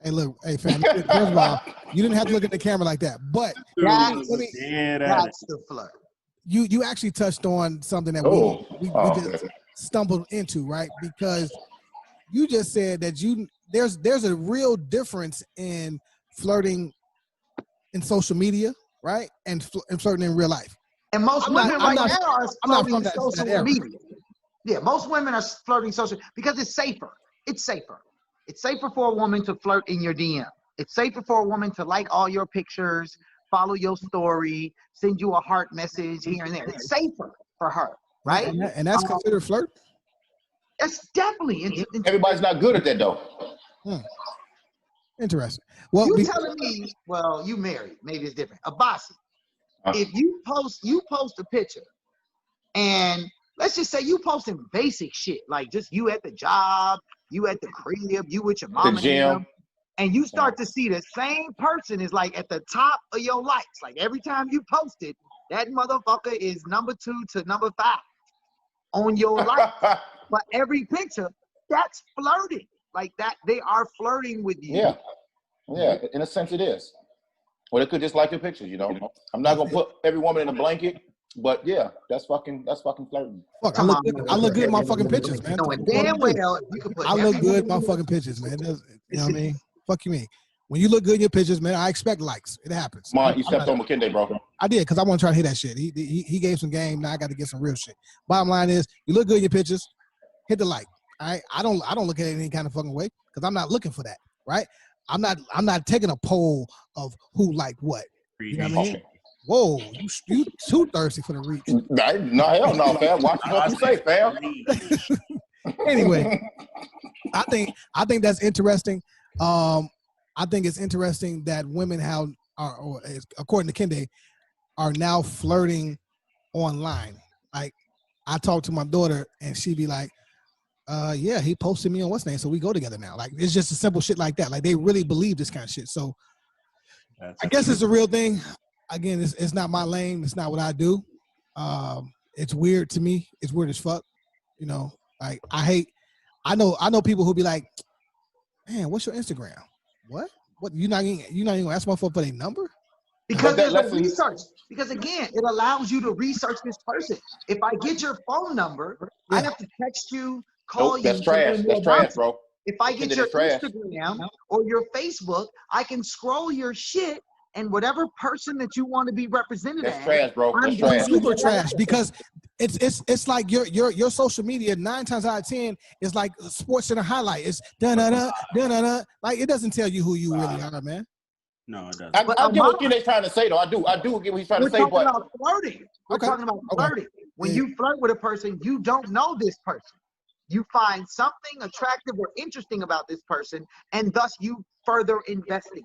Speaker 3: hey, look, hey, fam, first of all, you didn't have to look at the camera like that, but
Speaker 1: that's the flirt.
Speaker 3: You actually touched on something that we just stumbled into, right? Because you just said that there's a real difference in flirting in social media, right? And flirting in real life.
Speaker 1: And most women right now are flirting
Speaker 3: from
Speaker 1: social media. Yeah, most women are flirting social because it's safer. It's safer. It's safer for a woman to flirt in your DM. It's safer for a woman to like all your pictures, follow your story, send you a heart message here and there. It's safer for her, right?
Speaker 3: And that's considered flirt?
Speaker 1: That's definitely.
Speaker 2: Everybody's not good at that though.
Speaker 3: Interesting. Well,
Speaker 1: you telling me, well, you married, maybe it's different. Abasi, if you post a picture and let's just say you posting basic shit, like just you at the job, you at the crib, you with your mom and them, and you start to see the same person is like at the top of your likes. Like every time you post it, that motherfucker is number 2 to number 5 on your likes. But every picture, that's flirting. Like that, they are flirting with you.
Speaker 2: Yeah. Yeah, in a sense it is. Or they could just like your pictures, you know. I'm not gonna put every woman in a blanket, but yeah, that's fucking flirting.
Speaker 3: Fuck, I look good in my fucking pictures, man.
Speaker 1: Damn well, you can put
Speaker 3: I look good in my fucking pictures, man. You know what I mean? Fuck you mean. When you look good in your pictures, man, I expect likes. It happens.
Speaker 2: You stepped on McKinley, bro.
Speaker 3: I did, because I want to try to hit that shit. He gave some game. Now I got to get some real shit. Bottom line is, you look good in your pictures, hit the like. All right? I don't look at it any kind of fucking way, because I'm not looking for that, right? I'm not taking a poll of who liked what. You know what I mean? Whoa, you too thirsty for the reach.
Speaker 2: No, hell no, fam. Watch what you say, fam.
Speaker 3: Anyway, I think that's interesting. I think it's interesting that women according to Kende, are now flirting online. Like, I talk to my daughter and she be like, yeah, he posted me on what's name, so we go together now. Like, it's just a simple shit like that. Like, they really believe this kind of shit. So I guess it's a real thing. Again, it's not my lane. It's not what I do. It's weird to me. It's weird as fuck. You know, like I know people who be like, man, what's your Instagram? What? You're not even gonna ask my for their number?
Speaker 1: Because there's a research. Because again, it allows you to research this person. If I get your phone number, I have to text you, call you.
Speaker 2: That's trash. That's trash, bro.
Speaker 1: If I get your Instagram or your Facebook, I can scroll your shit, and whatever person that you want to be represented as.
Speaker 2: That's trash, bro. That's trash.
Speaker 3: Super trash, because it's like your social media 9 times out of 10 is like sports in a highlight. It's da-da-da. Like, it doesn't tell you who you really are, man.
Speaker 8: No, it doesn't.
Speaker 2: I get what Kenne's trying to say, though. I do get what he's trying to say, but
Speaker 1: we're talking about flirting. We're talking about flirting. When you flirt with a person, you don't know this person. You find something attractive or interesting about this person, and thus you further investigate.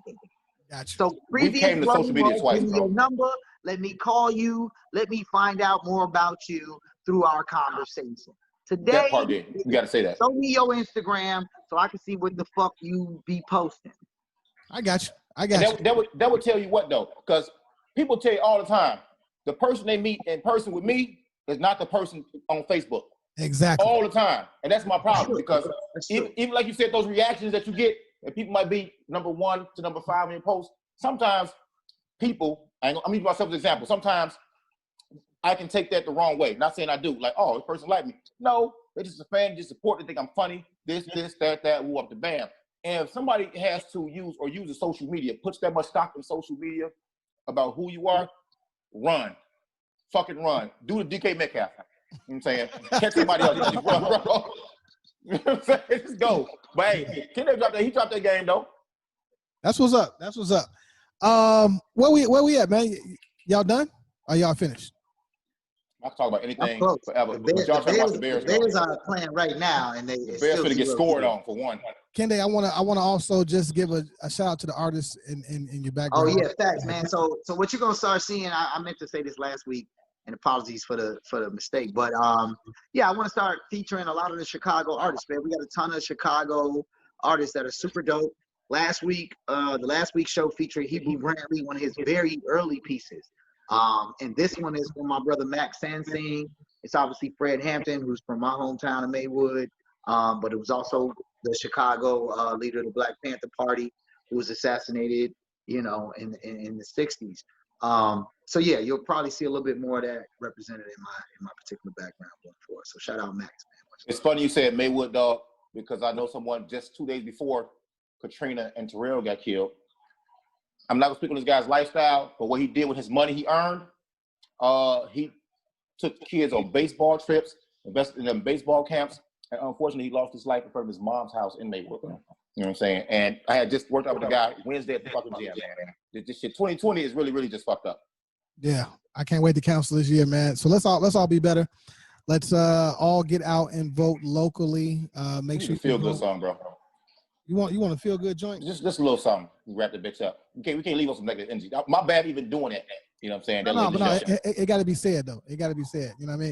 Speaker 3: Gotcha.
Speaker 1: So
Speaker 2: we came to social media twice,
Speaker 1: give me your number. Let me call you. Let me find out more about you through our conversation. Today,
Speaker 2: that part did. You got to say that.
Speaker 1: Show me your Instagram so I can see what the fuck you be posting.
Speaker 3: I got you.
Speaker 2: That would tell you what, though, because people tell you all the time, the person they meet in person with me is not the person on Facebook.
Speaker 3: Exactly.
Speaker 2: All the time. And that's my problem, because even like you said, those reactions that you get, and people might be number 1 to number 5 in your post. Sometimes people, I'm using myself as an example. Sometimes I can take that the wrong way. Not saying I do. Like, oh, this person like me. No, they're just a fan, just support. They think I'm funny. This, that, woo up the bam. And if somebody has to uses social media, puts that much stock in social media about who you are, run. Fucking run. Do the DK Metcalf. You know what I'm saying? Catch somebody else. Just run. You know what I'm saying? Just go. But hey, Kenny dropped that game, though.
Speaker 3: That's what's up. Where we at, man? Y'all done? Or y'all finished?
Speaker 2: I can talk about anything forever.
Speaker 1: The Bears are playing right now, and
Speaker 2: the Bears going to get scored on, for one.
Speaker 3: Kende, I wanna also just give a shout out to the artists in your background.
Speaker 1: Oh yeah, facts, man. So what you're gonna start seeing, I meant to say this last week, and apologies for the mistake, but yeah, I want to start featuring a lot of the Chicago artists, man. We got a ton of Chicago artists that are super dope. Last week, the last week's show featured Hebrew Brantley, one of his very early pieces. And this one is from my brother Max Sansing. It's obviously Fred Hampton, who's from my hometown of Maywood, but it was also the Chicago leader of the Black Panther Party, who was assassinated, in the 60s. So yeah, you'll probably see a little bit more of that represented in my particular background going forward. So shout out Max, man.
Speaker 2: It's funny you said Maywood, dog, because I know someone just 2 days before Katrina and Terrell got killed. I'm not gonna speak on this guy's lifestyle, but what he did with his money he earned, he took kids on baseball trips, invested in them baseball camps, and unfortunately he lost his life in front of his mom's house in Maywood. You know what I'm saying? And I had just worked out with the guy Wednesday at the fucking gym, man. This shit, 2020 is really, really just fucked up.
Speaker 3: Yeah, I can't wait to cancel this year, man. So let's all be better. Let's all get out and vote locally. Make sure you
Speaker 2: feel good song, bro.
Speaker 3: You want a feel good joint?
Speaker 2: Just a little something. Wrap the bitch up. We can't leave on some negative energy. My bad even doing it. You know what I'm saying?
Speaker 3: No, it got to be said though. It got to be said. You know what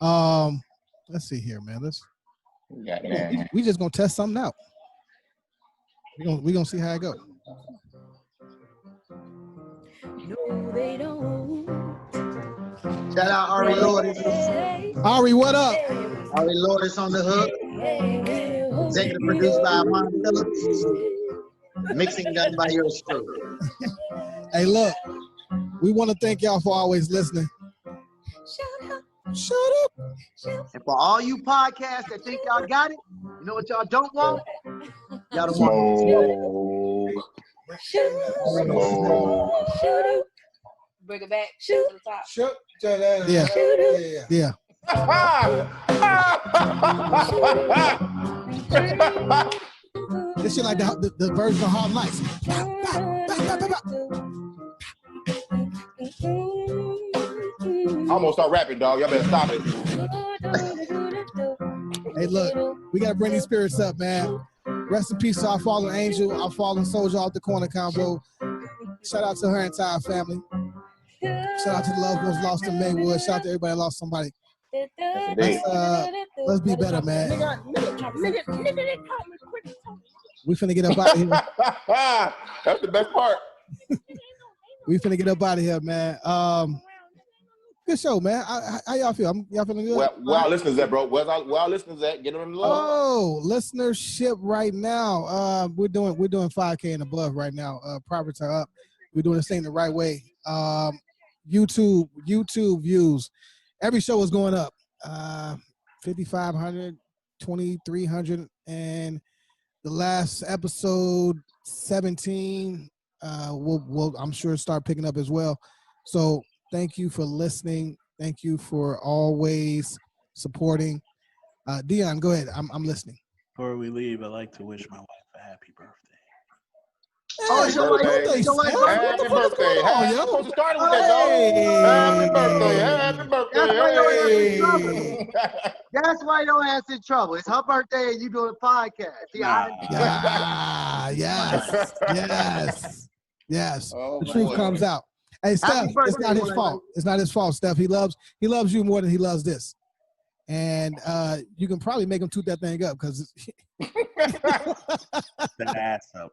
Speaker 3: I mean? Let's see here, man. We just gonna test something out. We gonna see how it goes.
Speaker 10: No, they don't.
Speaker 1: Shout out Ari Lourdes.
Speaker 3: Ari, what up?
Speaker 1: Ari Lourdes on the hook. Executive produced by Amon Phillips. Mixing done by yours truly.
Speaker 3: Hey, look, we want to thank y'all for always listening. Shut up.
Speaker 1: And for all you podcasts that think y'all got it, you know what y'all don't want? Y'all don't want
Speaker 10: Smoke. Bring it back. Shoot to the top.
Speaker 3: Shoot. Yeah. This shit like the version of Hard Lights.
Speaker 2: I almost start rapping, dog. Y'all better stop it.
Speaker 3: Hey, look, we gotta bring these spirits up, man. Rest in peace to our fallen angel, our fallen soldier off the Corner Convo. Shout out to her entire family. Shout out to the loved ones lost in Maywood. Shout out to everybody that lost somebody. Let's be better, man. We finna get up out of here.
Speaker 2: That's the best part.
Speaker 3: We finna get up out of here, man. Good show, man. How y'all feel? Y'all feeling good?
Speaker 2: Where our listeners at, bro? Where our listeners at? Get them in the love.
Speaker 3: Oh, listenership right now. We're doing 5K and above right now. Profits are up. We're doing this thing the right way. YouTube views. Every show is going up. 5,500, 2,300, and the last episode 17 will I'm sure start picking up as well. So thank you for listening. Thank you for always supporting. Dion, go ahead. I'm listening.
Speaker 8: Before we leave, I'd like to wish my wife a happy birthday.
Speaker 1: Oh, it's your
Speaker 3: birthday,
Speaker 1: your
Speaker 3: Steph.
Speaker 1: birthday.
Speaker 3: What the fuck is going on,
Speaker 2: Happy
Speaker 3: yo?
Speaker 2: supposed to start with that, dog. Happy birthday. Happy birthday.
Speaker 1: That's why your ass in
Speaker 3: Hey.
Speaker 1: trouble. That's why your ass in trouble. It's her birthday and you doing a podcast. See,
Speaker 3: Yes.
Speaker 2: Oh,
Speaker 3: The truth
Speaker 2: boy.
Speaker 3: comes out. Hey, Steph,
Speaker 1: birthday,
Speaker 3: it's not his
Speaker 1: boy.
Speaker 3: fault. It's not his fault, Steph. He loves you more than he loves this. And you can probably make him toot that thing up because
Speaker 8: That ass up.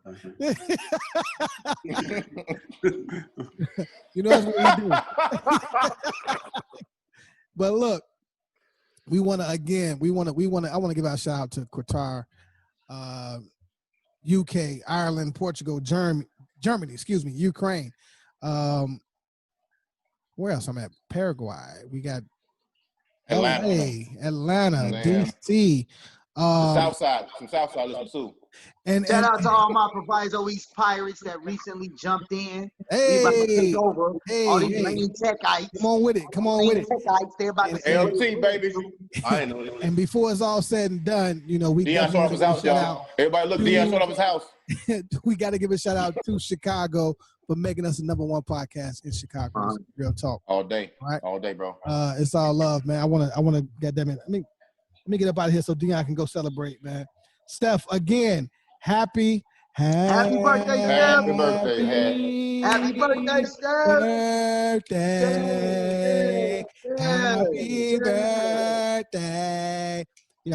Speaker 3: you know that's what we do. But look, I want to give out a shout out to Qatar, UK, Ireland, Portugal, Germany, Ukraine. Where else I'm at? Paraguay. We got Atlanta, DC.
Speaker 2: Some Southside listen too.
Speaker 3: And
Speaker 1: shout out to all my Proviso East Pirates that recently jumped in.
Speaker 3: Hey,
Speaker 1: we about to take over. All these lame techites.
Speaker 3: Come on with it.
Speaker 1: Techites, they're about to take
Speaker 2: LT, baby. I ain't know it.
Speaker 3: And before it's all said and done, we
Speaker 2: Deion showed up his house, y'all. Everybody look, Deion showed up his house.
Speaker 3: We got to give a shout out to Chicago for making us the #1 podcast in Chicago. Real talk.
Speaker 2: All day.
Speaker 3: Right?
Speaker 2: All day, bro.
Speaker 3: It's all love, man. I want to goddamn it. Let me get up out of here so Deion can go celebrate, man. Steph, again, happy
Speaker 1: birthday, Steph. Happy birthday, Steph.
Speaker 3: Happy birthday.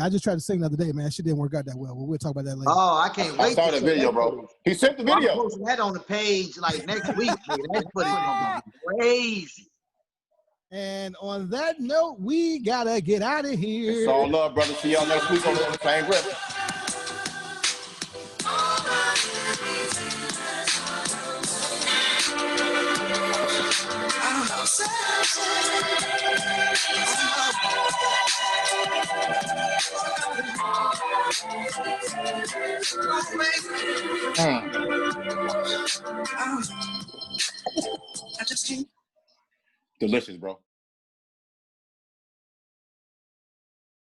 Speaker 3: I just tried to sing the other day, man. She didn't work out that well. We'll talk about that later.
Speaker 1: Oh, I can't wait.
Speaker 2: I saw that video, bro. He sent the video.
Speaker 1: I'm posting that on the page like next week. That's gonna be crazy.
Speaker 3: And on that note, we gotta get out of here.
Speaker 2: It's all love, brother. See y'all next week on the same grip. Delicious, bro.